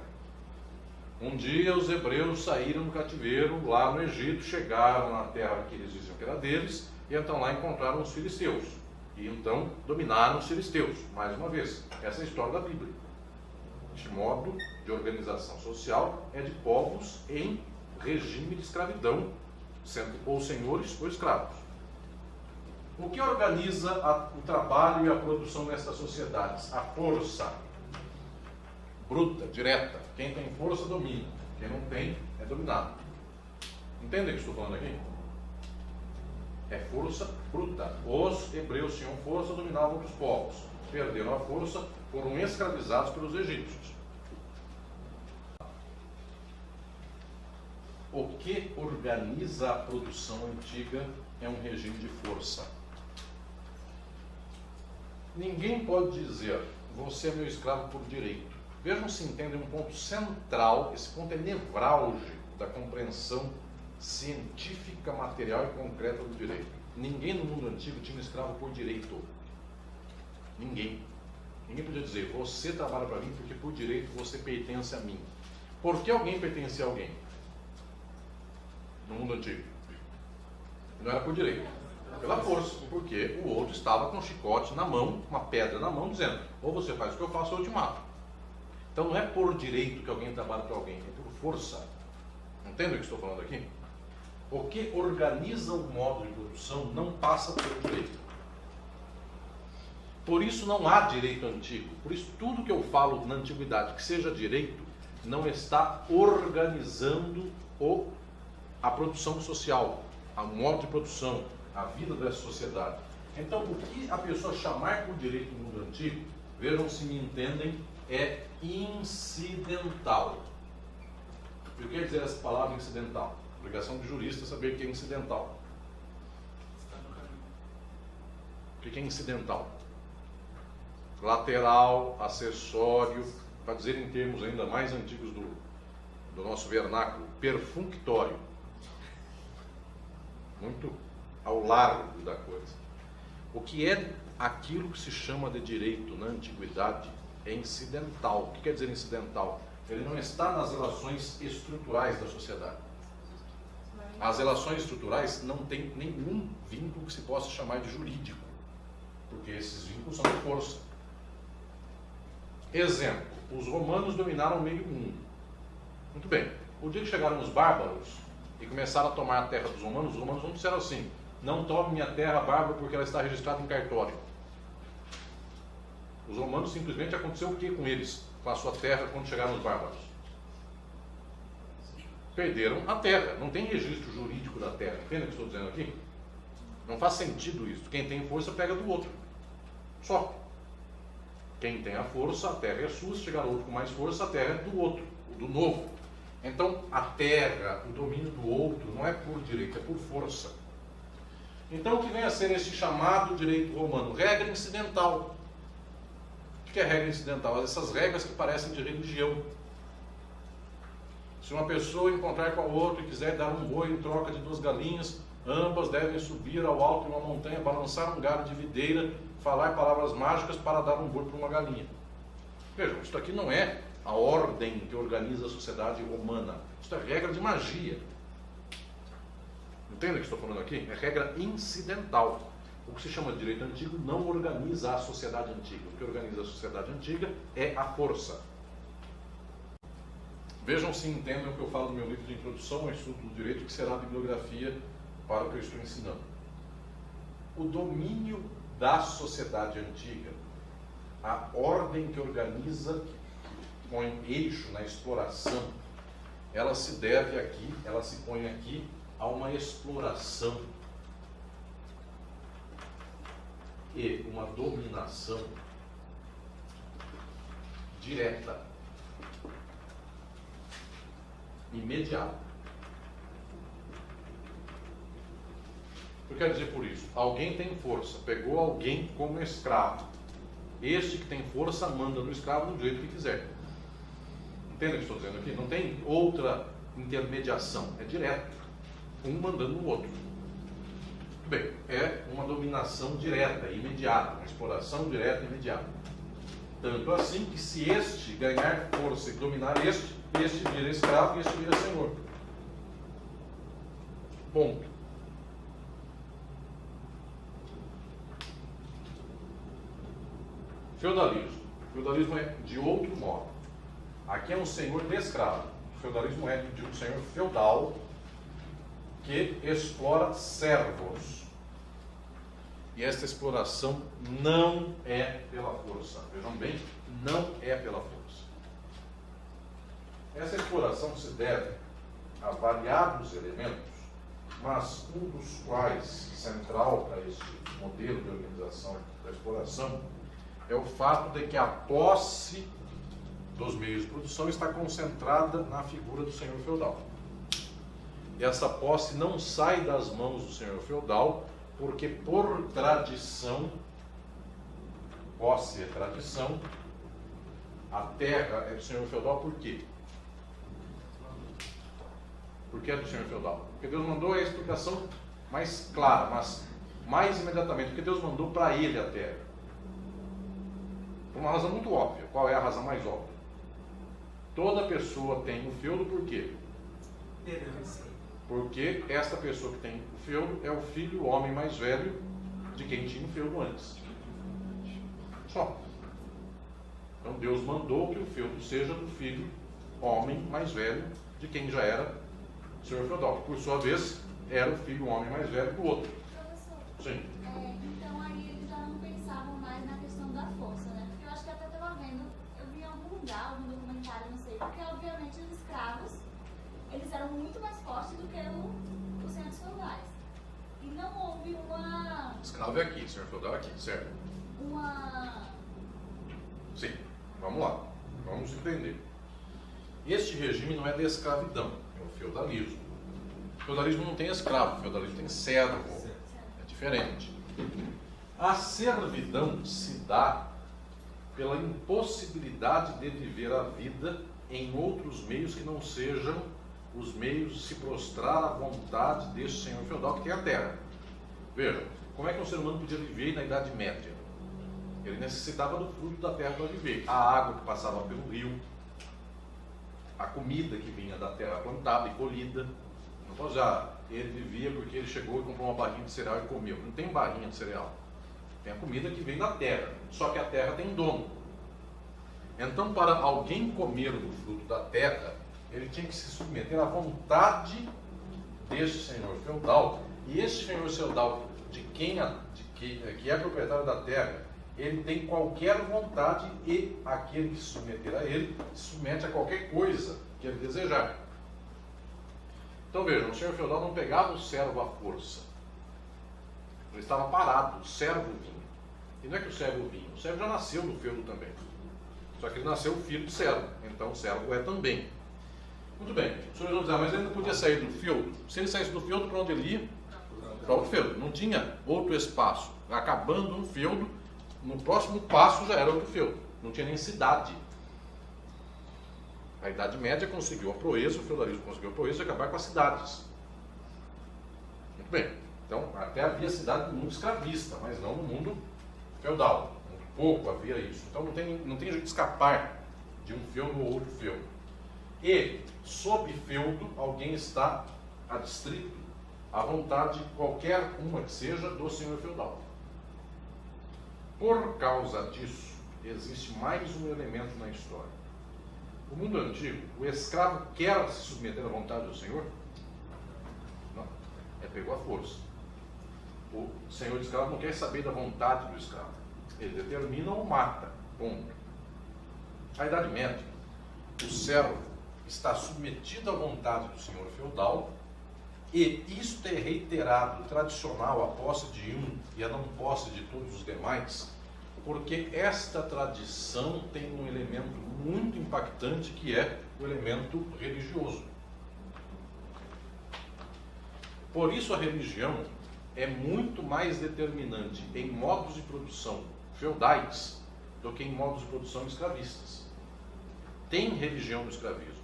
Um dia os hebreus saíram do cativeiro lá no Egito, chegaram na terra que eles diziam que era deles, e então lá encontraram os filisteus. E então dominaram os filisteus, mais uma vez. Essa é a história da Bíblia. Este modo de organização social é de povos em regime de escravidão, sendo ou senhores ou escravos. O que organiza o trabalho e a produção nessas sociedades? A força bruta, direta. Quem tem força domina, quem não tem é dominado. Entendem o que estou falando aqui? É força bruta. Os hebreus tinham força, dominavam outros povos. Perderam a força, foram escravizados pelos egípcios. O que organiza a produção antiga é um regime de força. Ninguém pode dizer, você é meu escravo por direito. Vejam se entendem um ponto central, esse ponto é nevrálgico da compreensão científica, material e concreta do direito. Ninguém no mundo antigo tinha um escravo por direito. Ninguém. Ninguém podia dizer, você trabalha para mim porque por direito você pertence a mim. Por que alguém pertencia a alguém? No mundo antigo. Não era por direito, era pela força, porque o outro estava com um chicote na mão, uma pedra na mão, dizendo, ou você faz o que eu faço ou eu te mato. Então não é por direito que alguém trabalha para alguém, é por força. Entende o que estou falando aqui? O que organiza o modo de produção não passa pelo direito. Por isso não há direito antigo. Por isso tudo que eu falo na antiguidade que seja direito, não está organizando a produção social, o modo de produção, a vida dessa sociedade. Então o que a pessoa chamar por direito no mundo antigo, vejam se me entendem, é incidental. O que quer dizer essa palavra incidental? Obrigação de jurista saber o que é incidental. O que é incidental? Lateral, acessório, para dizer em termos ainda mais antigos do nosso vernáculo, perfunctório. Muito ao largo da coisa. O que é aquilo que se chama de direito na antiguidade é incidental. O que quer dizer incidental? Ele não está nas relações estruturais da sociedade. As relações estruturais não têm nenhum vínculo que se possa chamar de jurídico, porque esses vínculos são de força. Exemplo, os romanos dominaram o meio mundo. Muito bem, o dia que chegaram os bárbaros e começaram a tomar a terra dos romanos, os romanos não disseram assim, não tome minha terra, bárbaro, porque ela está registrada em cartório. Os romanos simplesmente aconteceu o que com eles, com a sua terra, quando chegaram os bárbaros? Perderam a terra, não tem registro jurídico da terra. Entende o que estou dizendo aqui? Não faz sentido isso. Quem tem força pega do outro. Só. Quem tem a força, a terra é sua, se chegar outro com mais força, a terra é do outro, do novo. Então, a terra, o domínio do outro, não é por direito, é por força. Então, o que vem a ser esse chamado direito romano? Regra incidental. O que é regra incidental? Essas regras que parecem de religião. Se uma pessoa encontrar com a outra e quiser dar um boi em troca de 2 galinhas, ambas devem subir ao alto de uma montanha, balançar um galho de videira, falar palavras mágicas para dar um boi para uma galinha. Vejam, isso aqui não é a ordem que organiza a sociedade romana. Isso é regra de magia. Entende o que estou falando aqui? É regra incidental. O que se chama de direito antigo não organiza a sociedade antiga. O que organiza a sociedade antiga é a força. Vejam se entendem o que eu falo no meu livro de introdução ao estudo do direito, que será a bibliografia para o que eu estou ensinando. O domínio da sociedade antiga, a ordem que organiza, que põe eixo na exploração, ela se deve aqui, ela se põe aqui a uma exploração e uma dominação direta. imediata. O que quer dizer por isso? Alguém tem força, pegou alguém como escravo. Este que tem força manda no escravo do jeito que quiser. Entende o que estou dizendo aqui? Não tem outra intermediação, é direto, um mandando no outro. Muito bem, é uma dominação direta, imediata, uma exploração direta e imediata. Tanto assim que se este ganhar força e dominar este vira escravo e este vira senhor. Ponto. Feudalismo. Feudalismo é de outro modo. Aqui é um senhor de escravo. O feudalismo é de um senhor feudal que explora servos. E esta exploração não é pela força. Vejam bem, não é pela força. Essa exploração se deve a variados elementos, mas um dos quais, central para este modelo de organização da exploração, é o fato de que a posse dos meios de produção está concentrada na figura do senhor feudal. E essa posse não sai das mãos do senhor feudal, porque por tradição, posse é tradição, a terra é do senhor feudal. Por quê? Por que é do senhor feudal? Porque Deus mandou a explicação mais clara, mas mais imediatamente, porque Deus mandou para ele a terra. Por uma razão muito óbvia. Qual é a razão mais óbvia? Toda pessoa tem o feudo por quê? Porque esta pessoa que tem o feudo é o filho, o homem mais velho de quem tinha o feudo antes. Só. Então Deus mandou que o feudo seja do filho, homem mais velho de quem já era o senhor feudal, que por sua vez era o filho, homem mais velho do outro. Professor, Sim. Então aí eles já não pensavam mais na questão da força, né? Porque eu acho que até estava vendo, eu vi em algum lugar, algum documentário, não sei, porque obviamente os escravos, eles eram muito mais fortes do que os senhores feudais. E não houve uma... Escravo é aqui, senhor feudal é aqui, certo? Sim, vamos lá, vamos entender. Este regime não é de escravidão, é o feudalismo. O feudalismo não tem escravo, o feudalismo tem servo, é diferente. A servidão se dá pela impossibilidade de viver a vida em outros meios que não sejam os meios de se prostrar à vontade deste senhor feudal que tem a terra. Vejam, como é que um ser humano podia viver na Idade Média? Ele necessitava do fruto da terra para viver. A água que passava pelo rio, a comida que vinha da terra plantada e colhida. Não pode já, ele vivia porque ele chegou e comprou uma barrinha de cereal e comeu. Não tem barrinha de cereal. Tem a comida que vem da terra, só que a terra tem dono. Então, para alguém comer do fruto da terra, ele tinha que se submeter à vontade deste senhor feudal. E este senhor feudal, que é proprietário da terra, ele tem qualquer vontade e aquele que se submeter a ele se submete a qualquer coisa que ele desejar. Então vejam, o senhor feudal não pegava o servo à força. Ele estava parado, o servo vinha. E não é que o servo vinha, o servo já nasceu no feudo também. Só que ele nasceu filho de servo, então o servo é também. Muito bem, os senhores vão dizer, mas ele não podia sair do feudo. Se ele saísse do feudo, para onde ele ia? Para outro feudo. Não tinha outro espaço. Acabando um feudo, no próximo passo já era outro feudo. Não tinha nem cidade. A Idade Média conseguiu a proeza, o feudalismo conseguiu a proeza de acabar com as cidades. Muito bem. Então, até havia cidade no mundo escravista, mas não no mundo feudal. Muito pouco havia isso. Então, não tem jeito de escapar de um feudo ou outro feudo. E, sob feudo, alguém está adstrito à vontade qualquer uma que seja do senhor feudal. Por causa disso, existe mais um elemento na história. No mundo antigo, o escravo quer se submeter à vontade do senhor? Não. É pegou a força. O senhor de escravo não quer saber da vontade do escravo. Ele determina ou mata. Ponto. Na Idade Média, o servo está submetido à vontade do senhor feudal e isto é reiterado, tradicional, a posse de um e a não posse de todos os demais, porque esta tradição tem um elemento muito impactante que é o elemento religioso. Por isso a religião é muito mais determinante em modos de produção feudais do que em modos de produção escravistas. Tem religião no escravismo,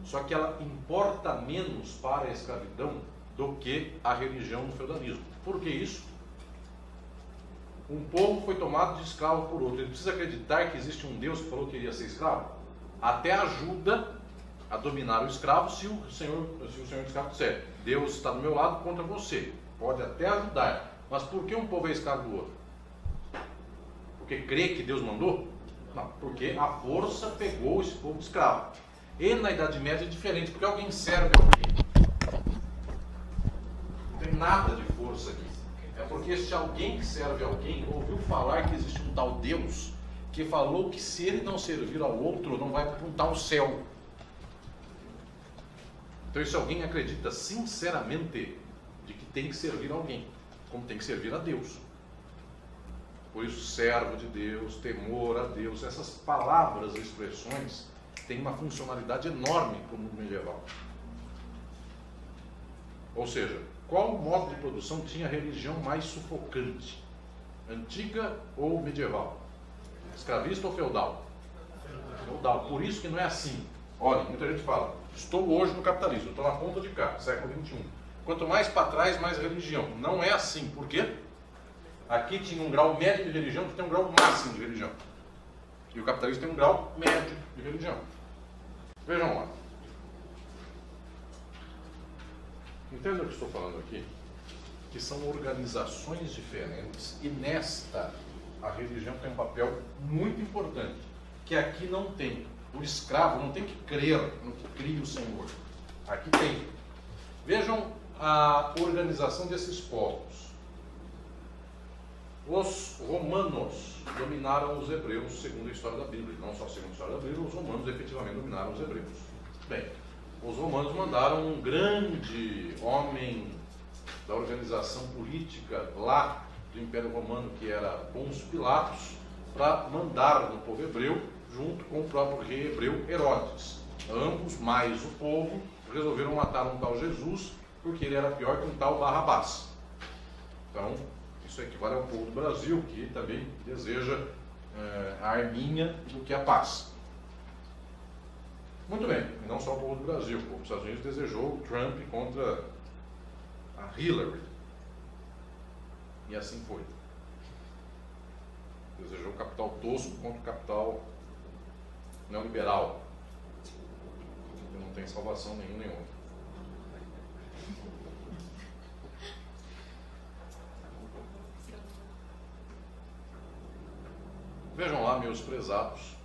só que ela importa menos para a escravidão do que a religião no feudalismo. Por que isso? Um povo foi tomado de escravo por outro. Ele precisa acreditar que existe um Deus que falou que iria ser escravo? Até ajuda a dominar o escravo se o senhor do escravo disser: Deus está do meu lado contra você. Pode até ajudar. Mas por que um povo é escravo do outro? Porque crê que Deus mandou? Não, porque a força pegou esse povo de escravo. E na Idade Média é diferente, porque alguém serve alguém. Não tem nada de força aqui. É porque se alguém que serve alguém ouviu falar que existe um tal Deus que falou que se ele não servir ao outro, não vai para um tal céu. Então esse alguém acredita sinceramente de que tem que servir alguém, como tem que servir a Deus. Por isso, servo de Deus, temor a Deus, essas palavras e expressões têm uma funcionalidade enorme para o mundo medieval. Ou seja, qual modo de produção tinha a religião mais sufocante? Antiga ou medieval? Escravista ou feudal? Feudal. Por isso que não é assim. Olha, muita gente fala: estou hoje no capitalismo, estou na ponta de cá, século XXI. Quanto mais para trás, mais religião. Não é assim. Por quê? Aqui tinha um grau médio de religião, que tem um grau máximo de religião. E o capitalismo tem um grau médio de religião. Vejam lá. Entenda o que estou falando aqui? Que são organizações diferentes e nesta a religião tem um papel muito importante, que aqui não tem. O escravo não tem que crer no que cria o Senhor. Aqui tem. Vejam a organização desses povos. Os romanos dominaram os hebreus, segundo a história da Bíblia. Não só segundo a história da Bíblia, os romanos efetivamente dominaram os hebreus. Bem, os romanos mandaram um grande homem da organização política lá do Império Romano, que era Pôncio Pilatos, para mandar no povo hebreu, junto com o próprio rei hebreu Herodes. Ambos, mais o povo, resolveram matar um tal Jesus, porque ele era pior que um tal Barrabás. Então, isso equivale ao povo do Brasil, que também deseja a arminha do que a paz. Muito bem, e não só o povo do Brasil, o povo dos Estados Unidos desejou o Trump contra a Hillary. E assim foi. Desejou o capital tosco contra o capital neoliberal. Que não tem salvação nenhuma nem outra. Vejam lá, meus prezados,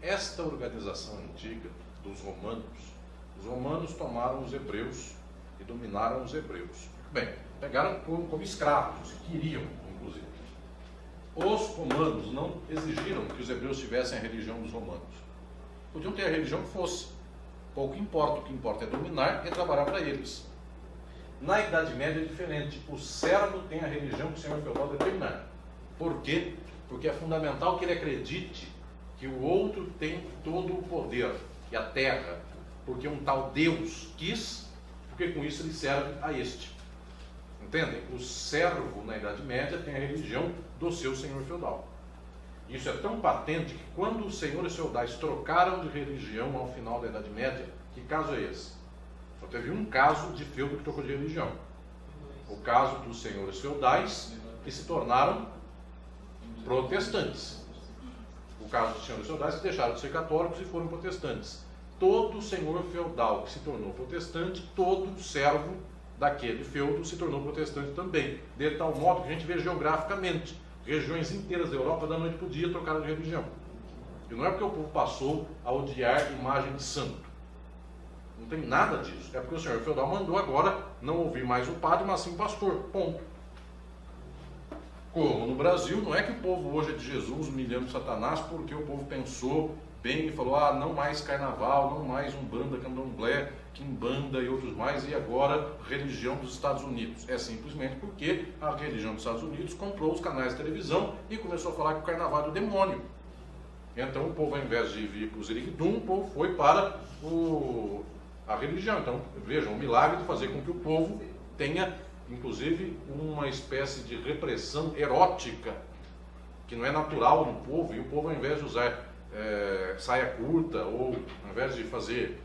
esta organização antiga dos romanos, os romanos tomaram os hebreus e dominaram os hebreus. Bem, pegaram como escravos, queriam, inclusive. Os romanos não exigiram que os hebreus tivessem a religião dos romanos. Podiam ter a religião que fosse. Pouco importa, o que importa é dominar e trabalhar para eles. Na Idade Média é diferente. O servo tem a religião que o senhor feudal determinar. Por quê? Porque é fundamental que ele acredite que o outro tem todo o poder e a terra, porque um tal Deus quis, porque com isso ele serve a este. Entendem? O servo na Idade Média tem a religião do seu senhor feudal. Isso é tão patente que quando os senhores feudais trocaram de religião ao final da Idade Média, que caso é esse? Só teve um caso de feudo que trocou de religião. O caso dos senhores feudais que se tornaram protestantes. O caso dos senhores feudais que deixaram de ser católicos e foram protestantes. Todo senhor feudal que se tornou protestante, todo servo daquele feudo se tornou protestante também. De tal modo que a gente vê geograficamente regiões inteiras da Europa da noite para o dia trocaram de religião. E não é porque o povo passou a odiar imagem de santo. Não tem nada disso. É porque o senhor feudal mandou agora não ouvir mais o padre, mas sim o pastor. Ponto. Como no Brasil, não é que o povo hoje é de Jesus humilhando Satanás porque o povo pensou bem e falou: ah, não mais carnaval, não mais umbanda, candomblé, quimbanda e outros mais, e agora religião dos Estados Unidos. É simplesmente porque a religião dos Estados Unidos comprou os canais de televisão e começou a falar que o carnaval é do demônio. Então o povo, ao invés de vir para o Ziriguidum, o povo foi para a religião. Então vejam, o milagre de fazer com que o povo tenha, inclusive, uma espécie de repressão erótica, que não é natural no povo, e o povo, ao invés de usar saia curta, ou ao invés de fazer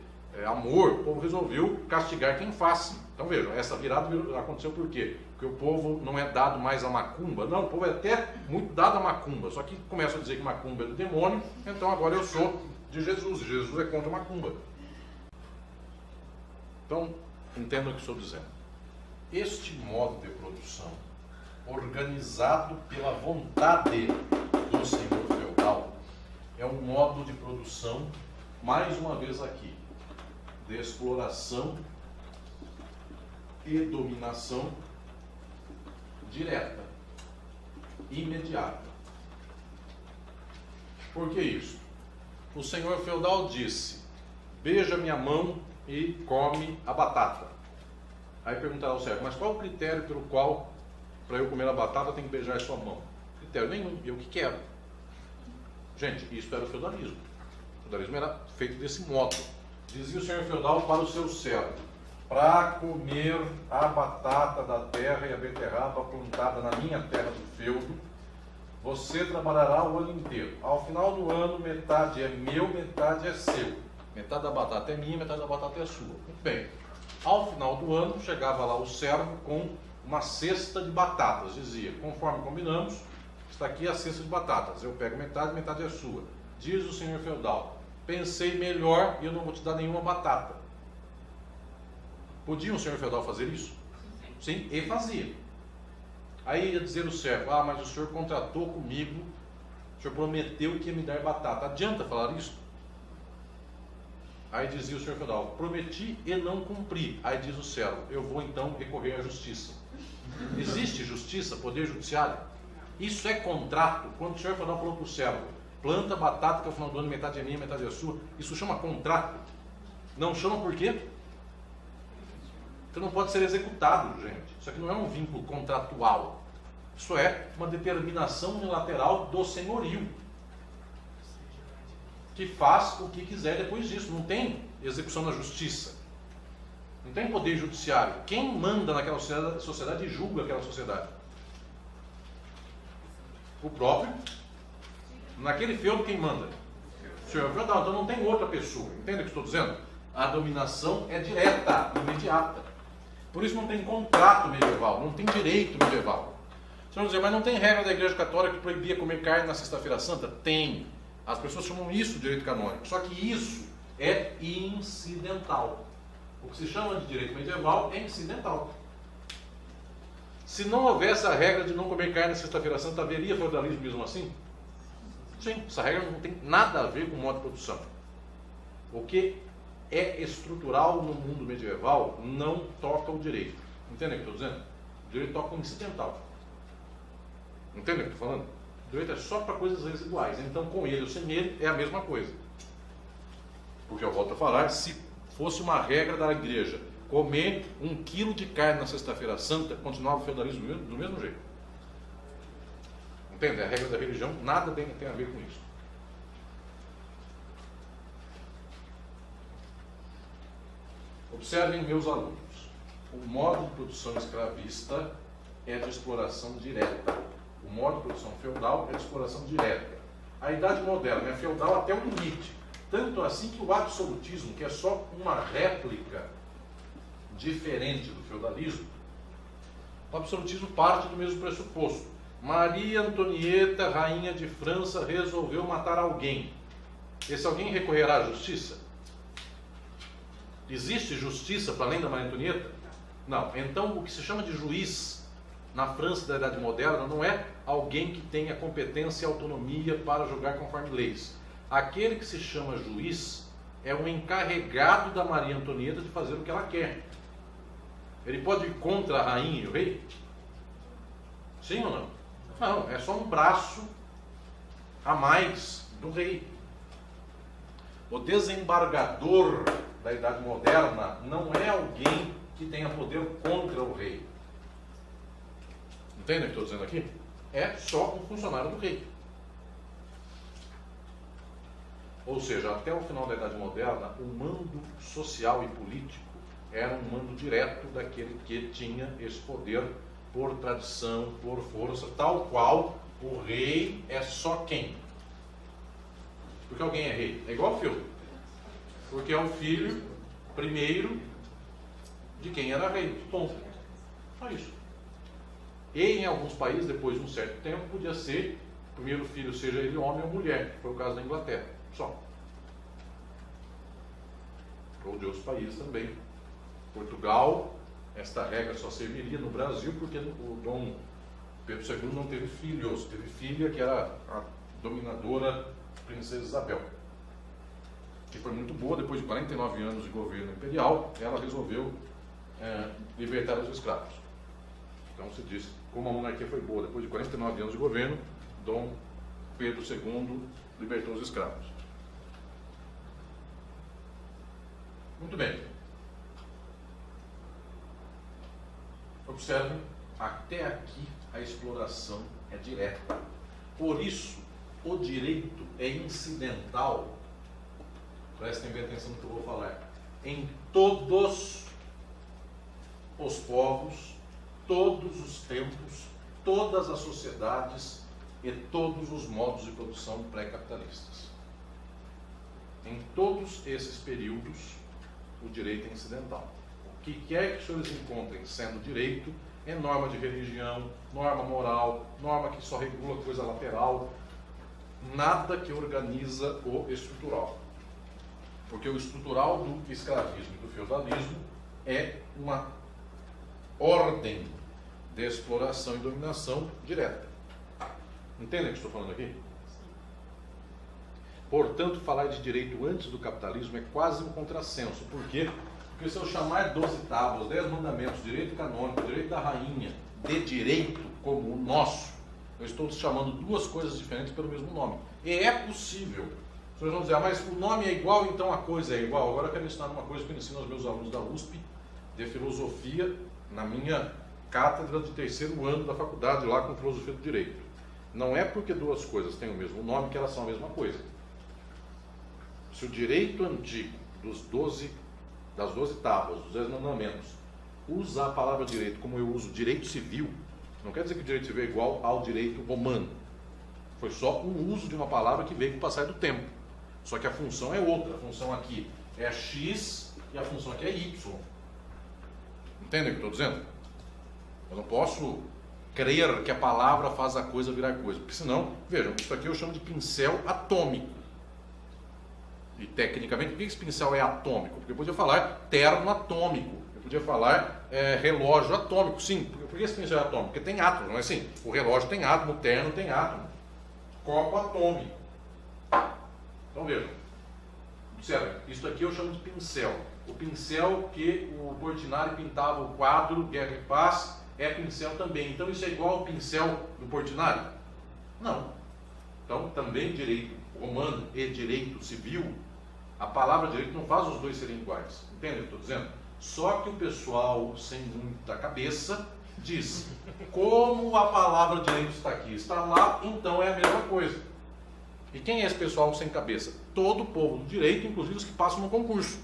amor, o povo resolveu castigar quem faça. Então vejam, essa virada aconteceu por quê? Porque o povo não é dado mais a macumba. Não, o povo é até muito dado a macumba, só que começa a dizer que macumba é do demônio, então agora eu sou de Jesus, Jesus é contra a macumba. Então, entenda o que estou dizendo. Este modo de produção, organizado pela vontade do senhor feudal, é um modo de produção, mais uma vez aqui, de exploração e dominação direta, imediata. Por que isso? O senhor feudal disse: beija minha mão e come a batata. Aí perguntará ao servo: mas qual o critério pelo qual, para eu comer a batata, eu tenho que beijar a sua mão? Critério nenhum, eu que quero. Gente, isso era o feudalismo. O feudalismo era feito desse modo. Dizia o senhor feudal para o seu servo: para comer a batata da terra e a beterraba plantada na minha terra do feudo, você trabalhará o ano inteiro. Ao final do ano, metade é meu, metade é seu. Metade da batata é minha, metade da batata é sua. Muito bem. Ao final do ano, chegava lá o servo com uma cesta de batatas. Dizia: conforme combinamos, está aqui a cesta de batatas. Eu pego metade, metade é sua. Diz o senhor feudal: pensei melhor e eu não vou te dar nenhuma batata. Podia o senhor feudal fazer isso? Sim, e fazia. Aí ia dizer o servo: ah, mas o senhor contratou comigo, o senhor prometeu que ia me dar batata. Adianta falar isso? Aí dizia o senhor feudal: prometi e não cumpri. Aí diz o servo: eu vou então recorrer à justiça. Existe justiça, poder judiciário? Isso é contrato. Quando o senhor feudal falou para o servo: planta batata que ao final do ano metade é minha, metade é sua, isso chama contrato. Não chama por quê? Porque não pode ser executado, gente. Isso aqui não é um vínculo contratual. Isso é uma determinação unilateral do senhorio, que faz o que quiser depois disso. Não tem execução na justiça. Não tem poder judiciário. Quem manda naquela sociedade e julga aquela sociedade? O próprio. Naquele feudo, quem manda? O senhor feudal. Então não tem outra pessoa. Entende o que estou dizendo? A dominação é direta, imediata. Por isso não tem contrato medieval, não tem direito medieval. Vocês vão dizer: mas não tem regra da Igreja Católica que proibia comer carne na Sexta-feira Santa? Tem. As pessoas chamam isso de direito canônico. Só que isso é incidental. O que se chama de direito medieval é incidental. Se não houvesse a regra de não comer carne na Sexta-feira Santa, haveria feudalismo mesmo assim? Sim, essa regra não tem nada a ver com o modo de produção. O que é estrutural no mundo medieval não toca o direito. Entendem o que eu estou dizendo? O direito toca o incidental. Entendem o que eu estou falando? O direito é só para coisas residuais. Então, com ele ou sem ele, é a mesma coisa. Porque eu volto a falar: se fosse uma regra da igreja comer 1 quilo de carne na Sexta-feira Santa, continuava o feudalismo do mesmo jeito. Entende? A regra da religião nada tem a ver com isso. Observem, meus alunos, o modo de produção escravista é de exploração direta. O modo de produção feudal é de exploração direta. A Idade Moderna é feudal até o limite. Tanto assim que o absolutismo, que é só uma réplica diferente do feudalismo, o absolutismo parte do mesmo pressuposto. Maria Antonieta, rainha de França, resolveu matar alguém. Esse alguém recorrerá à justiça? Existe justiça para além da Maria Antonieta? Não. Então, o que se chama de juiz na França da Idade Moderna não é alguém que tenha competência e autonomia para julgar conforme leis. Aquele que se chama juiz é um encarregado da Maria Antonieta de fazer o que ela quer. Ele pode ir contra a rainha e o rei? Sim ou não? Não, é só um braço a mais do rei. O desembargador da Idade Moderna não é alguém que tenha poder contra o rei. Entendem o que estou dizendo aqui? É só um funcionário do rei. Ou seja, até o final da Idade Moderna, o mando social e político era um mando direto daquele que tinha esse poder por tradição, por força, tal qual o rei é só quem? Porque alguém é rei. É igual feudo. Porque é o filho primeiro de quem era rei. Ponto. Só isso. E em alguns países, depois de um certo tempo, podia ser o primeiro filho, seja ele homem ou mulher. Foi o caso da Inglaterra. Só. Ou de outros países também. Portugal, esta regra só serviria no Brasil porque o Dom Pedro II não teve filhos, teve filha que era a dominadora Princesa Isabel, que foi muito boa. Depois de 49 anos de governo imperial, ela resolveu libertar os escravos. Então se diz, como a monarquia foi boa, depois de 49 anos de governo, Dom Pedro II libertou os escravos. Muito bem. Observem, até aqui a exploração é direta. Por isso, o direito é incidental, prestem bem atenção no que eu vou falar, em todos os povos, todos os tempos, todas as sociedades e todos os modos de produção pré-capitalistas. Em todos esses períodos, o direito é incidental. O que quer que os senhores encontrem sendo direito é norma de religião, norma moral, norma que só regula coisa lateral, nada que organiza o estrutural. Porque o estrutural do escravismo e do feudalismo é uma ordem de exploração e dominação direta. Entendem o que estou falando aqui? Portanto, falar de direito antes do capitalismo é quase um contrassenso. Por quê? Porque se eu chamar 12 tábuas, 10 mandamentos, direito canônico, direito da rainha, de direito como o nosso, eu estou chamando duas coisas diferentes pelo mesmo nome. E é possível. Os senhores vão dizer, mas o nome é igual, então a coisa é igual. Agora eu quero ensinar uma coisa que eu ensino aos meus alunos da USP, de filosofia, na minha cátedra de 3º ano da faculdade, lá com filosofia do direito. Não é porque duas coisas têm o mesmo nome que elas são a mesma coisa. Se o direito antigo das 12 tábuas, dos 10 mandamentos, usa a palavra direito como eu uso direito civil, não quer dizer que o direito civil é igual ao direito romano. Foi só um uso de uma palavra que veio com o passar do tempo. Só que a função é outra. A função aqui é X e a função aqui é Y. Entendem o que eu estou dizendo? Eu não posso crer que a palavra faz a coisa virar coisa. Porque senão, vejam, isso aqui eu chamo de pincel atômico. E tecnicamente, por que esse pincel é atômico? Porque eu podia falar terno atômico, eu podia falar relógio atômico. Sim, por que esse pincel é atômico? Porque tem átomo, não é assim? O relógio tem átomo, o terno tem átomo. Copo atômico. Então vejam, observe, isso aqui eu chamo de pincel. O pincel que o Portinari pintava o quadro Guerra e Paz é pincel também. Então isso é igual ao pincel do Portinari? Não. Então também direito romano e direito civil, a palavra direito não faz os dois serem iguais. Entende o que eu estou dizendo? Só que o pessoal sem muita cabeça diz, como a palavra direito está aqui, está lá, então é a mesma coisa. E quem é esse pessoal sem cabeça? Todo o povo do direito, inclusive os que passam no concurso.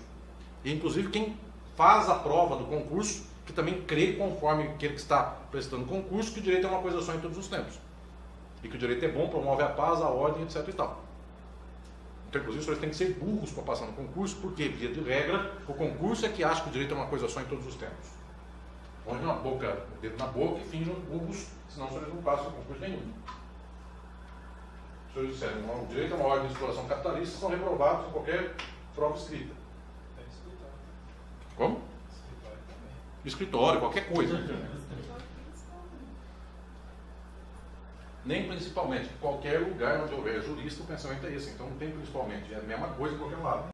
E inclusive quem faz a prova do concurso, que também crê, conforme aquele que está prestando concurso, que o direito é uma coisa só em todos os tempos. E que o direito é bom, promove a paz, a ordem, etc. e tal. Então, inclusive, os senhores têm que ser burros para passar no concurso, porque, via de regra, o concurso é que acha que o direito é uma coisa só em todos os tempos. Põe o dedo na boca e fingem burros, senão os senhores não passam no concurso nenhum. Os senhores disseram, o direito é uma ordem de exploração capitalista, são reprovados em qualquer prova escrita. Como? Escritório, qualquer coisa. Nem principalmente. Qualquer lugar onde houver jurista, o pensamento é esse. Então não tem principalmente. É a mesma coisa em qualquer lado.